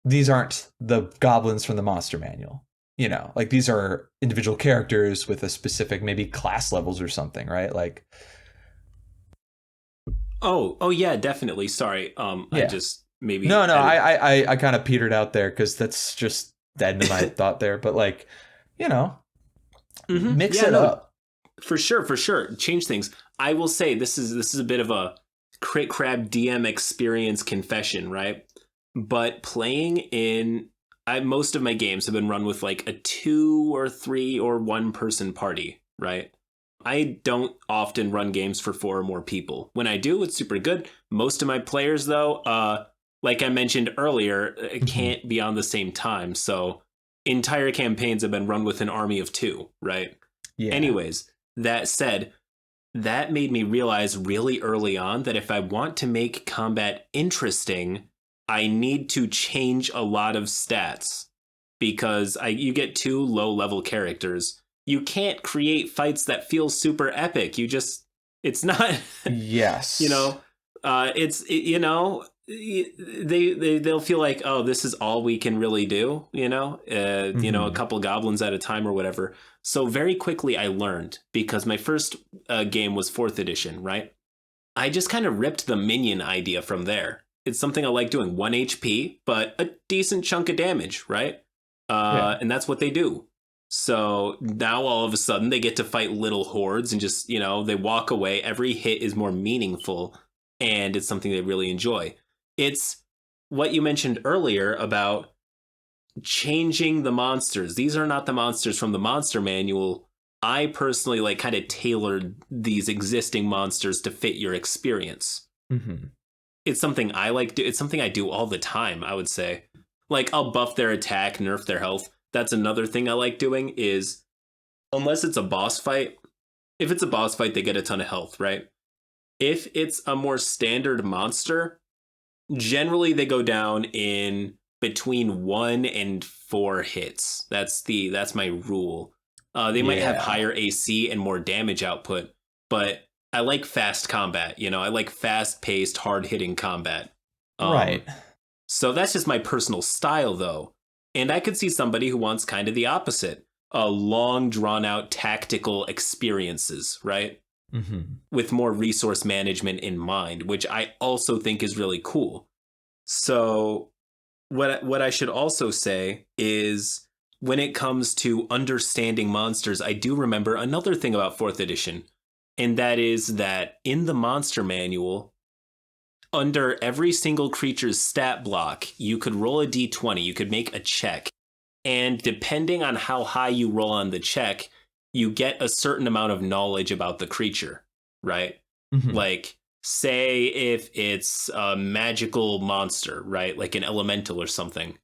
these aren't the goblins from the monster manual. You know, like these are individual characters with a specific maybe class levels or something, right? Like, oh yeah, definitely. Sorry, I just maybe I kind of petered out there because that's just the end of my thought there. But like, you know, mix it up. For sure. Change things. I will say this is a bit of a CritCrab DM experience confession, right? But playing in most of my games have been run with like a 2 or 3 or 1 person party, right? I don't often run games for 4 or more people. When I do, it's super good. Most of my players, though, like I mentioned earlier, can't be on the same time. So entire campaigns have been run with an army of 2, right? Yeah. Anyways, that said, that made me realize really early on that if I want to make combat interesting, I need to change a lot of stats because you get 2 low-level characters. You can't create fights that feel super epic. It's not. Yes. They'll feel like, oh, this is all we can really do. A couple goblins at a time or whatever. So very quickly I learned, because my first game was 4th edition, right? I just kind of ripped the minion idea from there. It's something I like doing. 1 HP, but a decent chunk of damage, right? And that's what they do. So now all of a sudden they get to fight little hordes and just, they walk away. Every hit is more meaningful and it's something they really enjoy. It's what you mentioned earlier about changing the monsters. These are not the monsters from the monster manual. I personally kind of tailored these existing monsters to fit your experience. Mm-hmm. It's something I like. It's something I do all the time, I would say. I'll buff their attack, nerf their health. That's another thing I like doing is, unless it's a boss fight, if it's a boss fight, they get a ton of health, right? If it's a more standard monster, generally they go down in between 1 and 4 hits. That's my rule. They might have higher AC and more damage output, but I like fast combat. I like fast-paced, hard-hitting combat. Right. So that's just my personal style, though. And I could see somebody who wants kind of the opposite. Long, drawn-out tactical experiences, right? Mm-hmm. With more resource management in mind, which I also think is really cool. So what I should also say is, when it comes to understanding monsters, I do remember another thing about 4th edition. And that is that in the monster manual, under every single creature's stat block, you could roll a d20, you could make a check. And depending on how high you roll on the check, you get a certain amount of knowledge about the creature, right? Mm-hmm. Say if it's a magical monster, right? Like an elemental or something.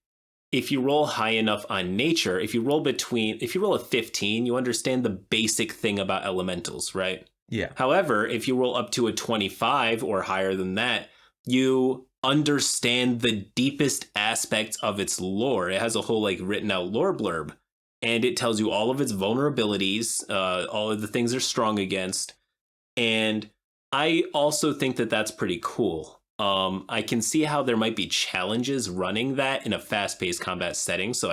If you roll high enough on nature, if you roll a 15, you understand the basic thing about elementals, right? Yeah. However, if you roll up to a 25 or higher than that, you understand the deepest aspects of its lore. It has a whole written out lore blurb, and it tells you all of its vulnerabilities, all of the things they're strong against. And I also think that that's pretty cool. I can see how there might be challenges running that in a fast-paced combat setting, so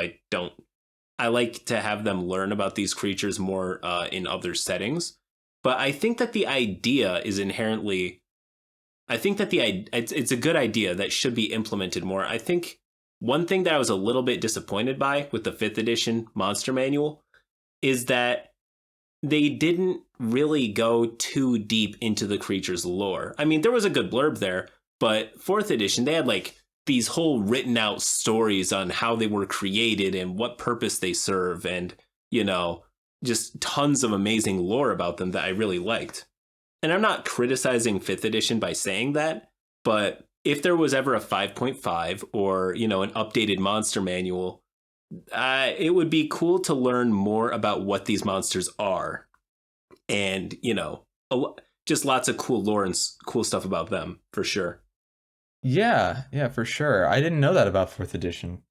I like to have them learn about these creatures more in other settings. But I think that the idea is inherently, it's a good idea that should be implemented more. I think one thing that I was a little bit disappointed by with the 5th edition monster manual is that they didn't really go too deep into the creature's lore. I mean, there was a good blurb there, but 4th edition, they had these whole written out stories on how they were created and what purpose they serve, and, just tons of amazing lore about them that I really liked. And I'm not criticizing 5th edition by saying that, but if there was ever a 5.5 or, an updated monster manual, it would be cool to learn more about what these monsters are. And, just lots of cool lore and cool stuff about them, for sure. Yeah, for sure. I didn't know that about 4th edition.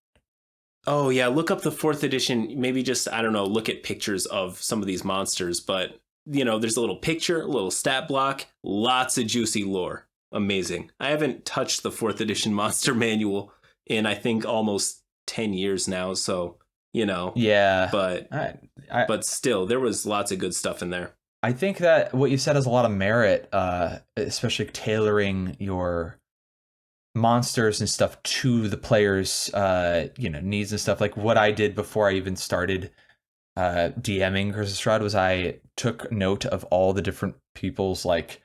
Oh, yeah, look up the 4th edition. Maybe just, I don't know, look at pictures of some of these monsters. But, there's a little picture, a little stat block, lots of juicy lore. Amazing. I haven't touched the 4th edition monster manual in, I think, almost 10 years now. So, Yeah. But still, there was lots of good stuff in there. I think that what you said has a lot of merit, especially tailoring your monsters and stuff to the player's needs and stuff, like what I did before I even started DMing Curse Strahd was I took note of all the different people's like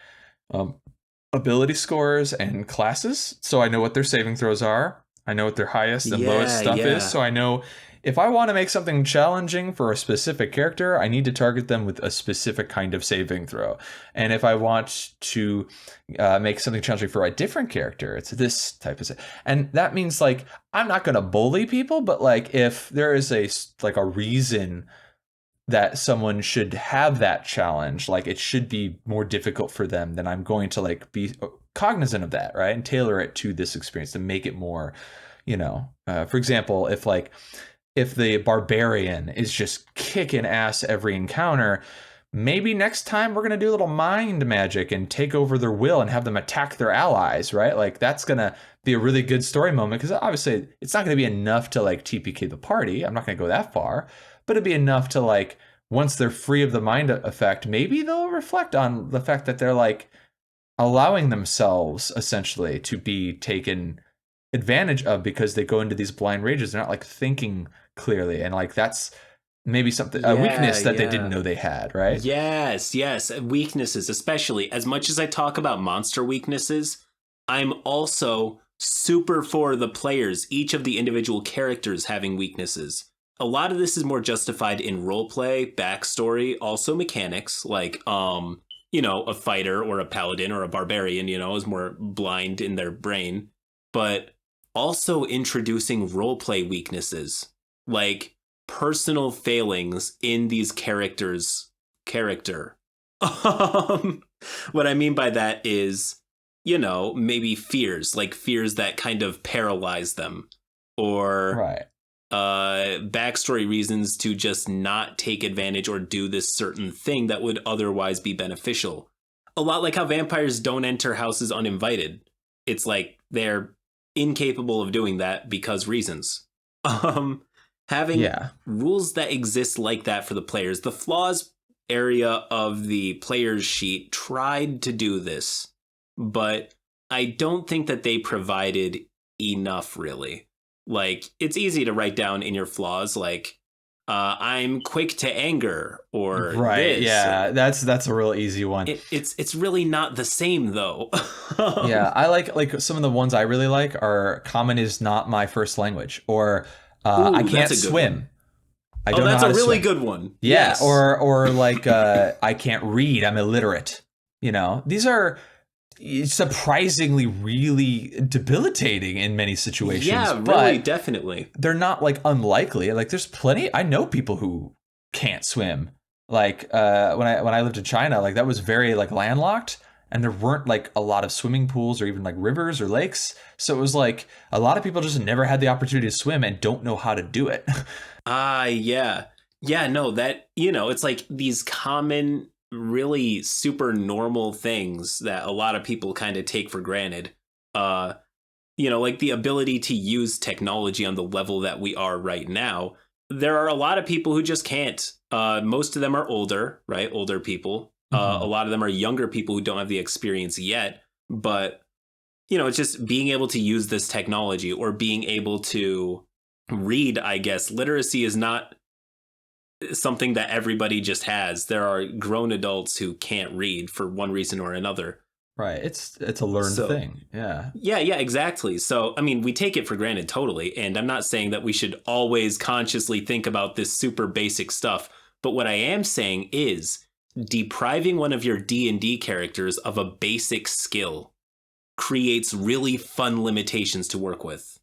ability scores and classes, so I know what their saving throws are. I know what their highest and lowest stuff is, so I know if I want to make something challenging for a specific character, I need to target them with a specific kind of saving throw. And if I want to make something challenging for a different character, it's this type of. And that means like I'm not going to bully people, but like if there is a reason that someone should have that challenge, like it should be more difficult for them, then I'm going to like be cognizant of that, right? And tailor it to this experience to make it more, for example, if the barbarian is just kicking ass every encounter, maybe next time we're going to do a little mind magic and take over their will and have them attack their allies, right? Like that's going to be a really good story moment, because obviously it's not going to be enough to like TPK the party. I'm not going to go that far, but it'd be enough to like, once they're free of the mind effect, maybe they'll reflect on the fact that they're like allowing themselves essentially to be taken advantage of because they go into these blind rages. They're not like thinking clearly, and like that's maybe something a weakness that they didn't know they had, right? Yes, weaknesses. Especially as much as I talk about monster weaknesses, I'm also super for the players, each of the individual characters having weaknesses. A lot of this is more justified in roleplay, backstory, also mechanics, like a fighter or a paladin or a barbarian, is more blind in their brain, but also introducing roleplay weaknesses, like personal failings in these characters' character. What I mean by that is, maybe fears that kind of paralyze them, or right. Backstory reasons to just not take advantage or do this certain thing that would otherwise be beneficial. A lot like how vampires don't enter houses uninvited. It's like they're incapable of doing that because reasons. Having rules that exist like that for the players. The flaws area of the players sheet tried to do this, but I don't think that they provided enough, really. Like, it's easy to write down in your flaws, like, I'm quick to anger, or right, this. Yeah, that's a real easy one. It's really not the same, though. Yeah, I like some of the ones I really like are common is not my first language, or I can't swim. I don't know how to swim. That's a really good one. Yeah, yes. or like I can't read. I'm illiterate. These are surprisingly really debilitating in many situations. Yeah, really, definitely. They're not like unlikely. Like there's plenty. I know people who can't swim. Like when I lived in China, like that was very like landlocked, and there weren't like a lot of swimming pools or even like rivers or lakes. So it was like a lot of people just never had the opportunity to swim and don't know how to do it. Yeah, no, that, it's like these common, really super normal things that a lot of people kind of take for granted. Like the ability to use technology on the level that we are right now. There are a lot of people who just can't. Most of them are older, right? Older people. A lot of them are younger people who don't have the experience yet. But, it's just being able to use this technology or being able to read, I guess. Literacy is not something that everybody just has. There are grown adults who can't read for one reason or another. Right. It's a learned thing. Yeah. Yeah, exactly. So, I mean, we take it for granted totally. And I'm not saying that we should always consciously think about this super basic stuff. But what I am saying is depriving one of your D&D characters of a basic skill creates really fun limitations to work with.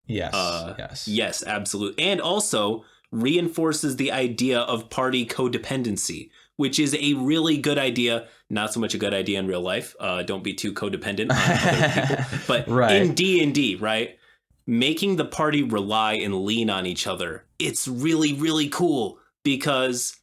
Yes. Yes, absolutely. And also reinforces the idea of party codependency, which is a really good idea. Not so much a good idea in real life. Don't be too codependent on other people. But right. In D&D, right? Making the party rely and lean on each other. It's really, really cool because,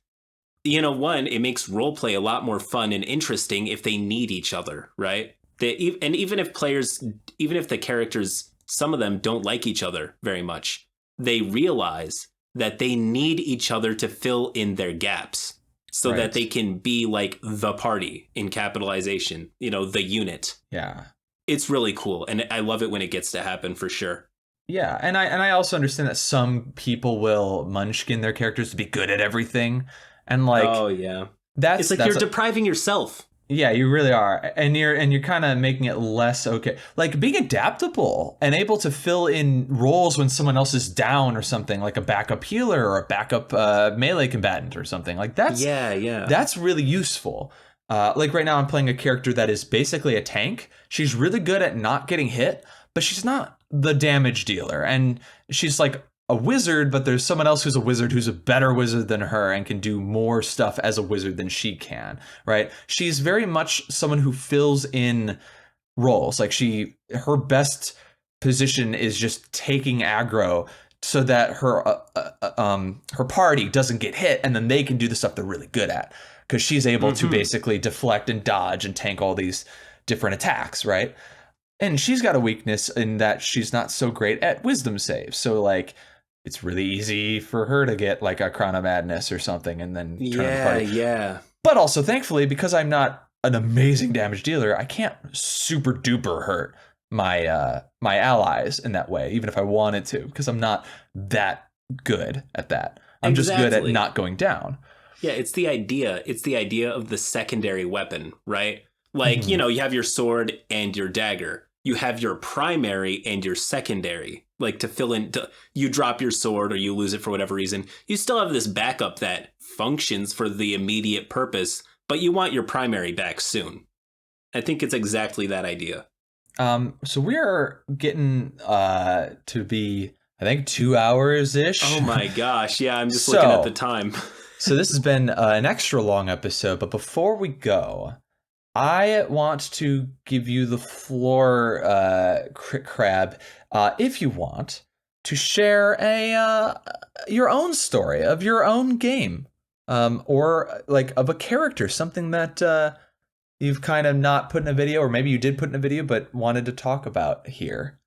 one, it makes roleplay a lot more fun and interesting if they need each other, right? And even if the characters, some of them don't like each other very much, they realize that they need each other to fill in their gaps so that they can be like the party in capitalization, the unit. Yeah. It's really cool. And I love it when it gets to happen for sure. Yeah, and I also understand that some people will munchkin their characters to be good at everything, and like Oh yeah. It's that's like you're that's depriving yourself. yeah, you really are. And you're kind of making it less okay. Like being adaptable and able to fill in roles when someone else is down or something, like a backup healer or a backup melee combatant or something. Like Yeah, yeah. that's really useful. Like right now I'm playing a character that is basically a tank. She's really good at not getting hit, but she's not the damage dealer. And she's like a wizard, but there's someone else who's a wizard who's a better wizard than her and can do more stuff as a wizard than she can, right? She's very much someone who fills in roles. Like her best position is just taking aggro so that her party doesn't get hit, and then they can do the stuff they're really good at because she's able to basically deflect and dodge and tank all these different attacks, right? And she's got a weakness in that she's not so great at wisdom saves. So like it's really easy for her to get like a Crown of Madness or something and then turn on the party. Yeah. But also, thankfully, because I'm not an amazing damage dealer, I can't super duper hurt my my allies in that way, even if I wanted to, because I'm not that good at that. I'm just good at not going down. Yeah, it's the idea. It's the idea of the secondary weapon, right? Like, you know, you have your sword and your dagger. You have your primary and your secondary. Like to fill in, you drop your sword or you lose it for whatever reason. You still have this backup that functions for the immediate purpose, but you want your primary back soon. I think it's exactly that idea. So we are getting to be, I think, 2 hours ish. Oh my gosh. Yeah, I'm just looking at the time. So this has been an extra long episode, but before we go, I want to give you the floor, CritCrab, if you want to share your own story of your own game, or like of a character, something that you've kind of not put in a video, or maybe you did put in a video but wanted to talk about here.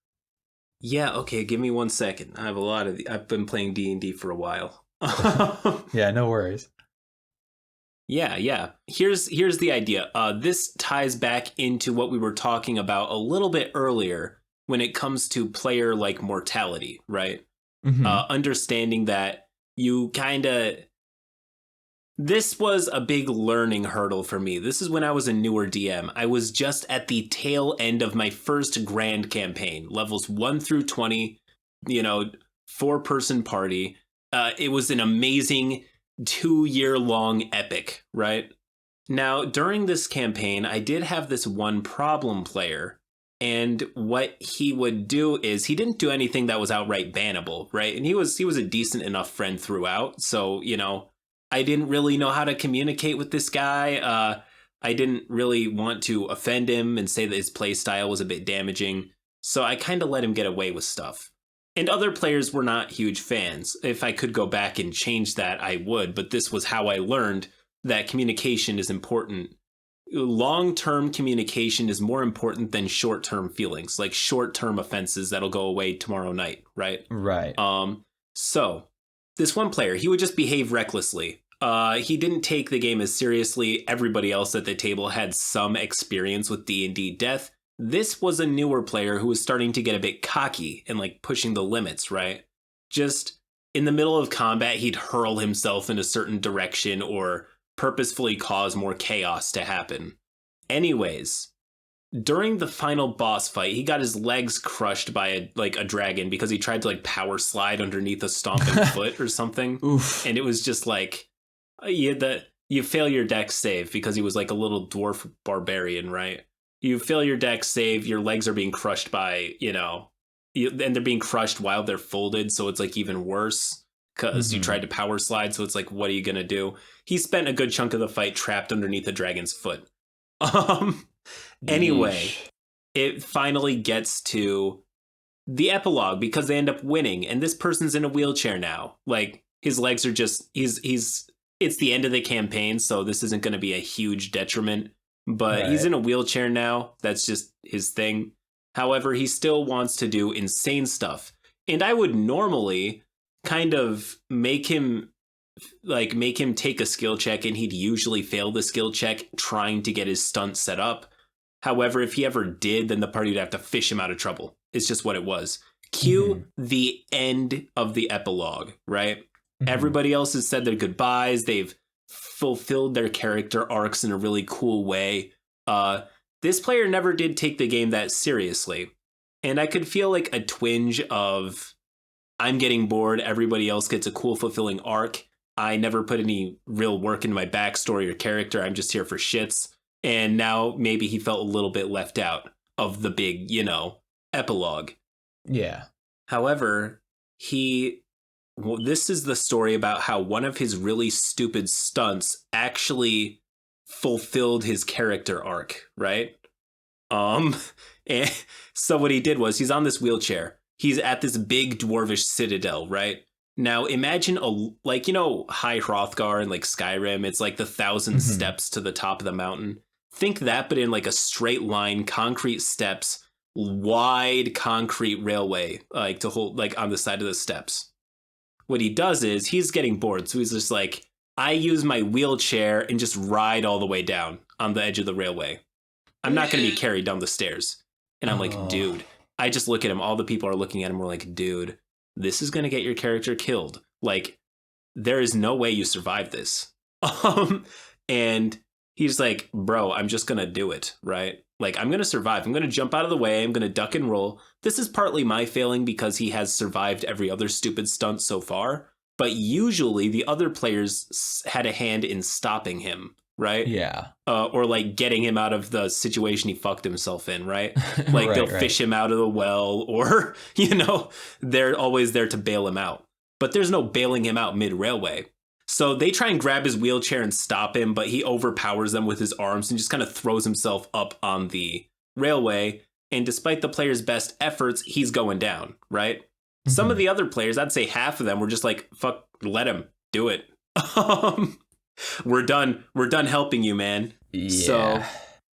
Yeah, okay, give me 1 second. I have I've been playing D&D for a while. Yeah, no worries. Yeah. Here's the idea. This ties back into what we were talking about a little bit earlier when it comes to player like mortality, right? Mm-hmm. Understanding that you kind of... This was a big learning hurdle for me. This is when I was a newer DM. I was just at the tail end of my first grand campaign, levels 1 through 20, 4-person party. It was an amazing 2-year-long epic, right? Now, during this campaign, I did have this one problem player, and what he would do is he didn't do anything that was outright bannable, right? And he was a decent enough friend throughout, so, I didn't really know how to communicate with this guy. I didn't really want to offend him and say that his play style was a bit damaging, so I kind of let him get away with stuff. And other players were not huge fans. If I could go back and change that, I would, but this was how I learned that communication is important. Long-term communication is more important than short-term feelings, like short-term offenses that'll go away tomorrow night, right? Right. So this one player, he would just behave recklessly. He didn't take the game as seriously. Everybody else at the table had some experience with D&D death. This was a newer player who was starting to get a bit cocky and like pushing the limits, right? Just in the middle of combat, he'd hurl himself in a certain direction or purposefully cause more chaos to happen. Anyways, during the final boss fight, he got his legs crushed by a dragon because he tried to like power slide underneath a stomping foot or something. Oof. And it was just like, you fail your dex save because he was like a little dwarf barbarian, right? You fail your dex save, your legs are being crushed by, and they're being crushed while they're folded, so it's like even worse because you tried to power slide, so it's like, what are you gonna do? He spent a good chunk of the fight trapped underneath a dragon's foot. Anyway, it finally gets to the epilogue because they end up winning, and this person's in a wheelchair now. Like, his legs are just, it's the end of the campaign, so this isn't going to be a huge detriment, but he's in a wheelchair now. That's just his thing. However, he still wants to do insane stuff. And I would normally kind of make him take a skill check, and he'd usually fail the skill check trying to get his stunt set up. However, if he ever did, then the party would have to fish him out of trouble. It's just what it was. Cue the end of the epilogue, right? Everybody else has said their goodbyes. They've fulfilled their character arcs in a really cool way. This player never did take the game that seriously. And I could feel like a twinge of, I'm getting bored. Everybody else gets a cool, fulfilling arc. I never put any real work into my backstory or character. I'm just here for shits. And now maybe he felt a little bit left out of the big, epilogue. Yeah. However, this is the story about how one of his really stupid stunts actually fulfilled his character arc, right? And so what he did was he's on this wheelchair. He's at this big dwarvish citadel, right? Now imagine High Hrothgar and like Skyrim. It's like the 1,000 steps to the top of the mountain. Think that, but in like a straight line, concrete steps, wide concrete railway, like to hold like on the side of the steps. What he does is he's getting bored. So he's just like, I use my wheelchair and just ride all the way down on the edge of the railway. I'm not going to be carried down the stairs. And I'm like, dude, I just look at him. All the people are looking at him. We're like, dude, this is going to get your character killed. Like, there is no way you survive this. And he's like, bro, I'm just going to do it, right? Like, I'm going to survive. I'm going to jump out of the way. I'm going to duck and roll. This is partly my failing because he has survived every other stupid stunt so far. But usually the other players had a hand in stopping him, right? Yeah. Or like getting him out of the situation he fucked himself in, right? Like they'll fish him out of the well or, they're always there to bail him out. But there's no bailing him out mid-railway. So they try and grab his wheelchair and stop him, but he overpowers them with his arms and just kind of throws himself up on the railway. And despite the player's best efforts, he's going down, right? Some of the other players, I'd say half of them were just like, fuck, let him do it. We're done helping you, man. Yeah. So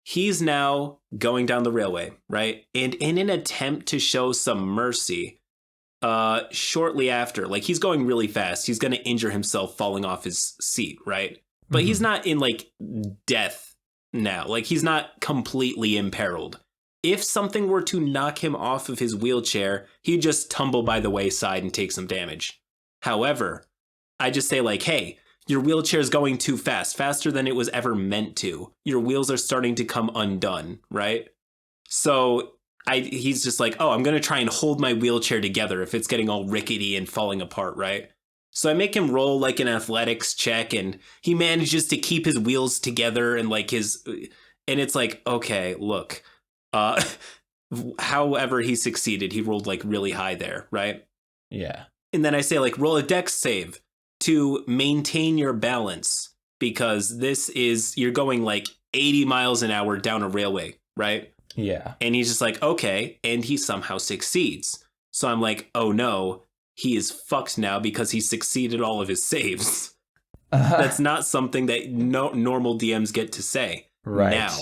he's now going down the railway, right? And in an attempt to show some mercy, shortly after, like he's going really fast, he's going to injure himself falling off his seat, right? But he's not in like death now. Like he's not completely imperiled. If something were to knock him off of his wheelchair, he'd just tumble by the wayside and take some damage. However, I just say like, hey, your wheelchair's going too fast, faster than it was ever meant to. Your wheels are starting to come undone, right? So he's just like, oh, I'm going to try and hold my wheelchair together if it's getting all rickety and falling apart, right? So I make him roll like an athletics check and he manages to keep his wheels together and like and it's like, okay, look. However he succeeded, he rolled like really high there, right? Yeah. And then I say like roll a dex save to maintain your balance because you're going like 80 miles an hour down a railway, right? Yeah. And he's just like, okay, and he somehow succeeds. So I'm like, oh no, he is fucked now because he succeeded all of his saves. That's not something that normal DMs get to say. Right. Now,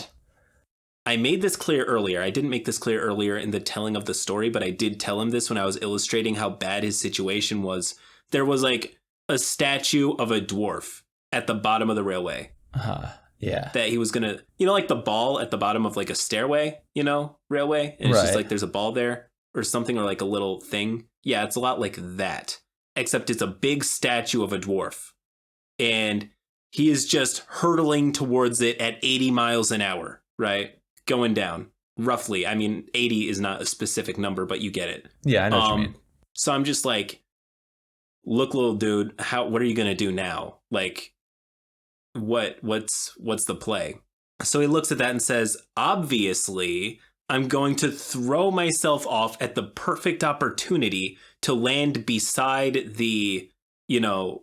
I made this clear earlier. I didn't make this clear earlier in the telling of the story, but I did tell him this when I was illustrating how bad his situation was. There was like a statue of a dwarf at the bottom of the railway. Yeah. That he was going to, like the ball at the bottom of like a stairway, railway. And it's just like there's a ball there or something or like a little thing. Yeah, it's a lot like that, except it's a big statue of a dwarf. And he is just hurtling towards it at 80 miles an hour, right? Going down, roughly. I mean, 80 is not a specific number, but you get it. Yeah, I know what you mean. So I'm just like, look, little dude, what are you going to do now? Like, what's the play? So he looks at that and says, obviously, I'm going to throw myself off at the perfect opportunity to land beside the, on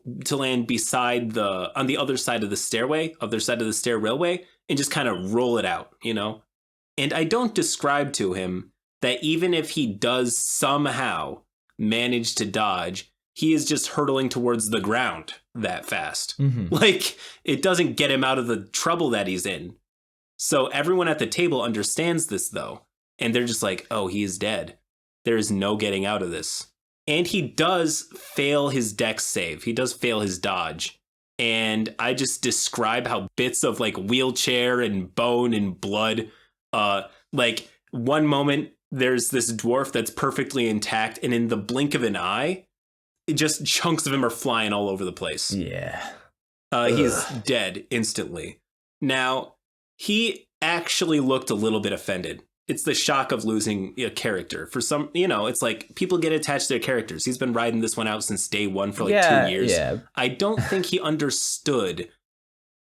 the other side of the stairway, other side of the stair railway, and just kind of roll it out, And I don't describe to him that even if he does somehow manage to dodge, he is just hurtling towards the ground that fast. Like, it doesn't get him out of the trouble that he's in. So everyone at the table understands this, though. And they're just like, oh, he is dead. There is no getting out of this. And he does fail his dex save. He does fail his dodge. And I just describe how bits of like wheelchair and bone and blood, like one moment there's this dwarf that's perfectly intact, and in the blink of an eye, just chunks of him are flying all over the place. Yeah. He's dead instantly. Now, he actually looked a little bit offended. It's the shock of losing a character. For some, it's like people get attached to their characters. He's been riding this one out since day one for 2 years. Yeah. I don't think he understood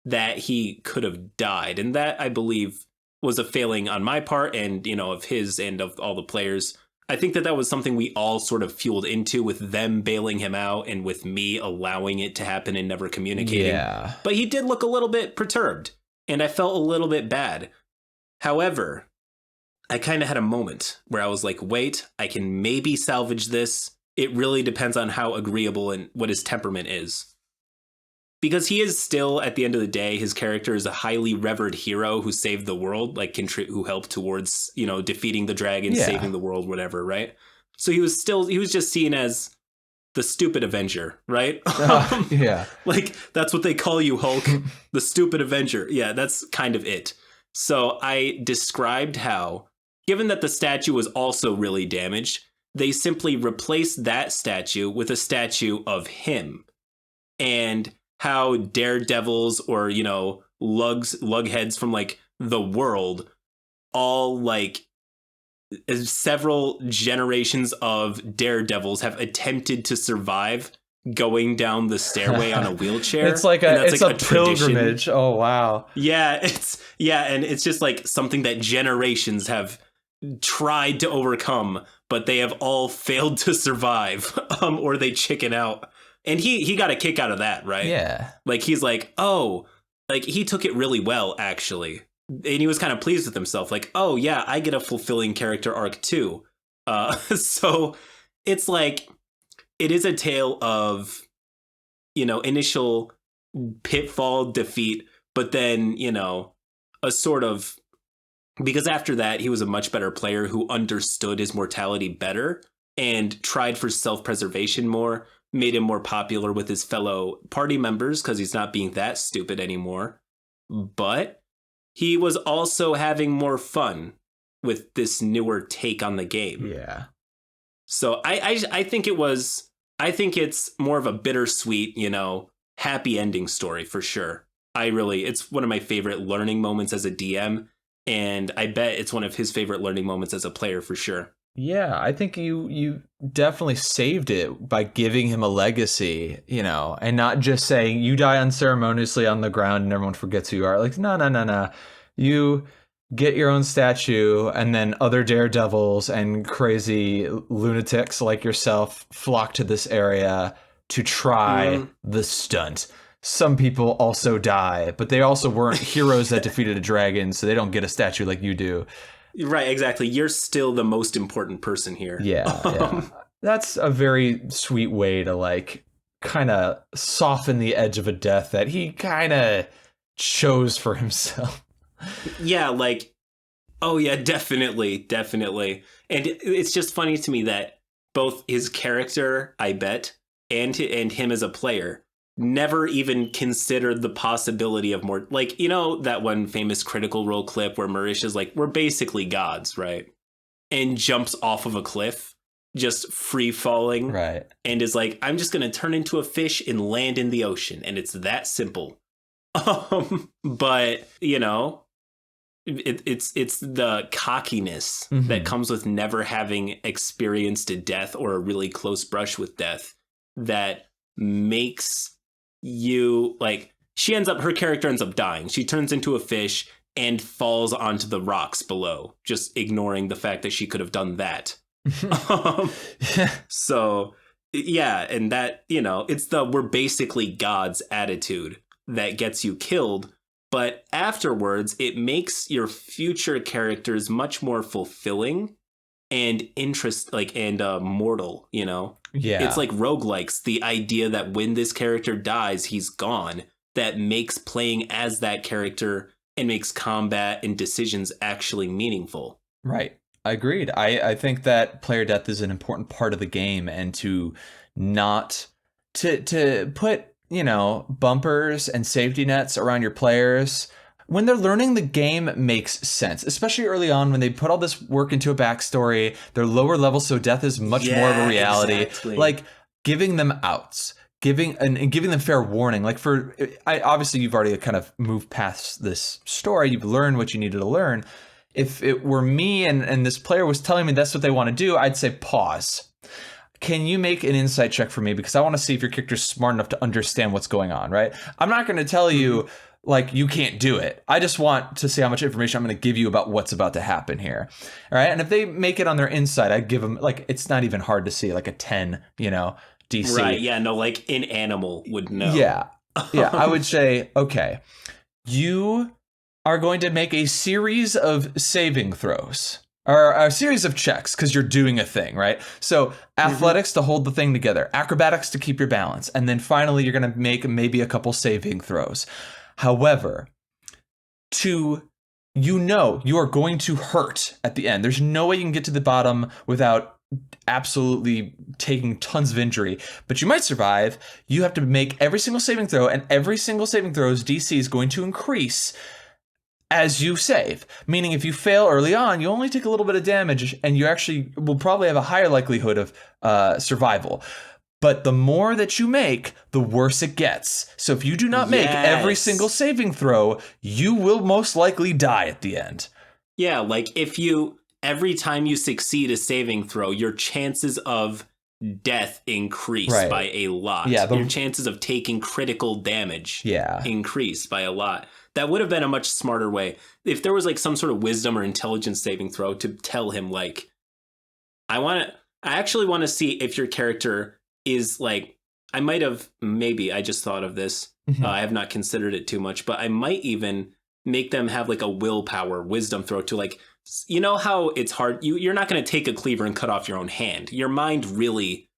that he could have died. And that, I believe, was a failing on my part and, of his and of all the players. I think that was something we all sort of fueled into with them bailing him out and with me allowing it to happen and never communicating. Yeah. But he did look a little bit perturbed and I felt a little bit bad. However, I kind of had a moment where I was like, wait, I can maybe salvage this. It really depends on how agreeable and what his temperament is. Because he is still, at the end of the day, his character is a highly revered hero who saved the world, like who helped towards, defeating the dragon, saving the world, whatever, right? So he was just seen as the stupid Avenger, right? Yeah. Like, that's what they call you, Hulk, the stupid Avenger. Yeah, that's kind of it. So I described how, given that the statue was also really damaged, they simply replaced that statue with a statue of him. And how daredevils or, lugheads from like the world, all like several generations of daredevils have attempted to survive going down the stairway on a wheelchair. It's like a pilgrimage. Tradition. Oh, wow. Yeah, and it's just like something that generations have tried to overcome, but they have all failed to survive, or they chicken out. And he got a kick out of that, right? Yeah. Like, he's like, oh, like, he took it really well, actually. And he was kind of pleased with himself. Like, oh, yeah, I get a fulfilling character arc, too. So it's like, it is a tale of, initial pitfall, defeat, but then, a sort of, because after that, he was a much better player who understood his mortality better and tried for self-preservation more, made him more popular with his fellow party members because he's not being that stupid anymore. But he was also having more fun with this newer take on the game. Yeah. So I think it's more of a bittersweet, happy ending story for sure. It's one of my favorite learning moments as a DM. And I bet it's one of his favorite learning moments as a player for sure. Yeah, I think you definitely saved it by giving him a legacy, and not just saying you die unceremoniously on the ground and everyone forgets who you are. Like, no. You get your own statue, and then other daredevils and crazy lunatics like yourself flock to this area to try the stunt. Some people also die, but they also weren't heroes that defeated a dragon, so they don't get a statue like you do. Right, exactly. You're still the most important person here. Yeah. That's a very sweet way to like kind of soften the edge of a death that he kind of chose for himself. Yeah, like, oh yeah, definitely. And it's just funny to me that both his character, I bet, and him as a player never even considered the possibility of more, like, that one famous Critical Role clip where Marisha's like, we're basically gods, right? And jumps off of a cliff, just free falling. Right. And is like, I'm just going to turn into a fish and land in the ocean. And it's that simple. But, it's the cockiness that comes with never having experienced a death or a really close brush with death that makes you, like, her character ends up dying. She turns into a fish and falls onto the rocks below, just ignoring the fact that she could have done that. So, yeah, and that, it's the we're basically gods attitude that gets you killed. But afterwards, it makes your future characters much more fulfilling and mortal, Yeah. It's like roguelikes, the idea that when this character dies, he's gone, that makes playing as that character and makes combat and decisions actually meaningful. Right. I agreed. I think that player death is an important part of the game, and to not to put, bumpers and safety nets around your players when they're learning, the game makes sense, especially early on when they put all this work into a backstory. They're lower level, so death is much more of a reality. Exactly. Like giving them outs, giving them fair warning. Like obviously you've already kind of moved past this story. You've learned what you needed to learn. If it were me and this player was telling me that's what they want to do, I'd say pause. Can you make an insight check for me? Because I want to see if your character's smart enough to understand what's going on, right? I'm not going to tell you, like, you can't do it. I just want to see how much information I'm going to give you about what's about to happen here. All right. And if they make it on their insight, I'd give them, like, it's not even hard to see, like a 10, DC. Right. Yeah. No, like an animal would know. Yeah. Yeah. I would say, okay, you are going to make a series of saving throws. Or a series of checks, because you're doing a thing, right? So athletics to hold the thing together, acrobatics to keep your balance, and then finally you're going to make maybe a couple saving throws. However, you are going to hurt at the end. There's no way you can get to the bottom without absolutely taking tons of injury, but you might survive. You have to make every single saving throw, and every single saving throw's DC is going to increase as you save, meaning if you fail early on, you only take a little bit of damage and you actually will probably have a higher likelihood of survival. But the more that you make, the worse it gets. So if you do not make every single saving throw, you will most likely die at the end. Yeah, like every time you succeed a saving throw, your chances of death increase by a lot. Yeah, your chances of taking critical damage increase by a lot. That would have been a much smarter way. If there was like some sort of wisdom or intelligence saving throw to tell him like, I actually want to see if your character is like, I just thought of this. I have not considered it too much, but I might even make them have like a willpower wisdom throw to like, you know how it's hard. You're not going to take a cleaver and cut off your own hand. Your mind really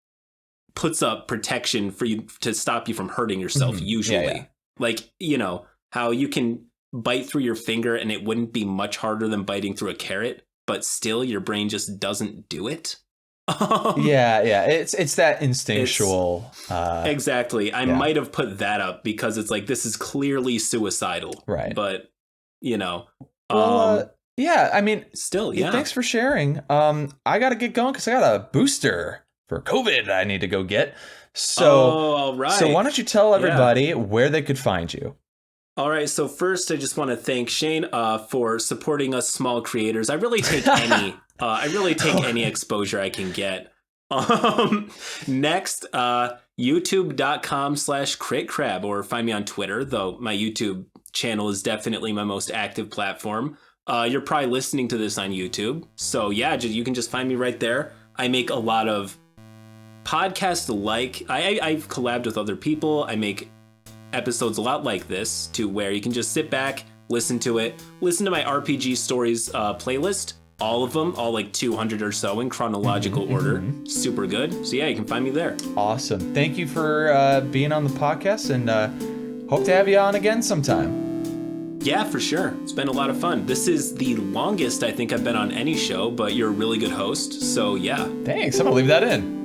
puts up protection for you to stop you from hurting yourself usually. Like, how you can bite through your finger and it wouldn't be much harder than biting through a carrot, but still your brain just doesn't do it. It's that instinctual. Exactly. I might have put that up because it's like, this is clearly suicidal. Right. But, I mean, still, thanks for sharing. I got to get going because I got a booster for COVID I need to go get. So, all right. So why don't you tell everybody where they could find you? All right. So first, I just want to thank Shane for supporting us small creators. I really take any exposure I can get. Next, youtube.com/CritCrab, or find me on Twitter, though my YouTube channel is definitely my most active platform. You're probably listening to this on YouTube. So yeah, you can just find me right there. I make a lot of podcasts I've collabed with other people. I make episodes a lot like this to where you can just sit back, listen to my RPG stories playlist, all of them, all like 200 or so in chronological order. Super good. So yeah, you can find me there. Awesome. Thank you for being on the podcast, and hope to have you on again sometime. Yeah, for sure. It's been a lot of fun. This is the longest I think I've been on any show, but you're a really good host. So yeah. Thanks. I'm gonna leave that in.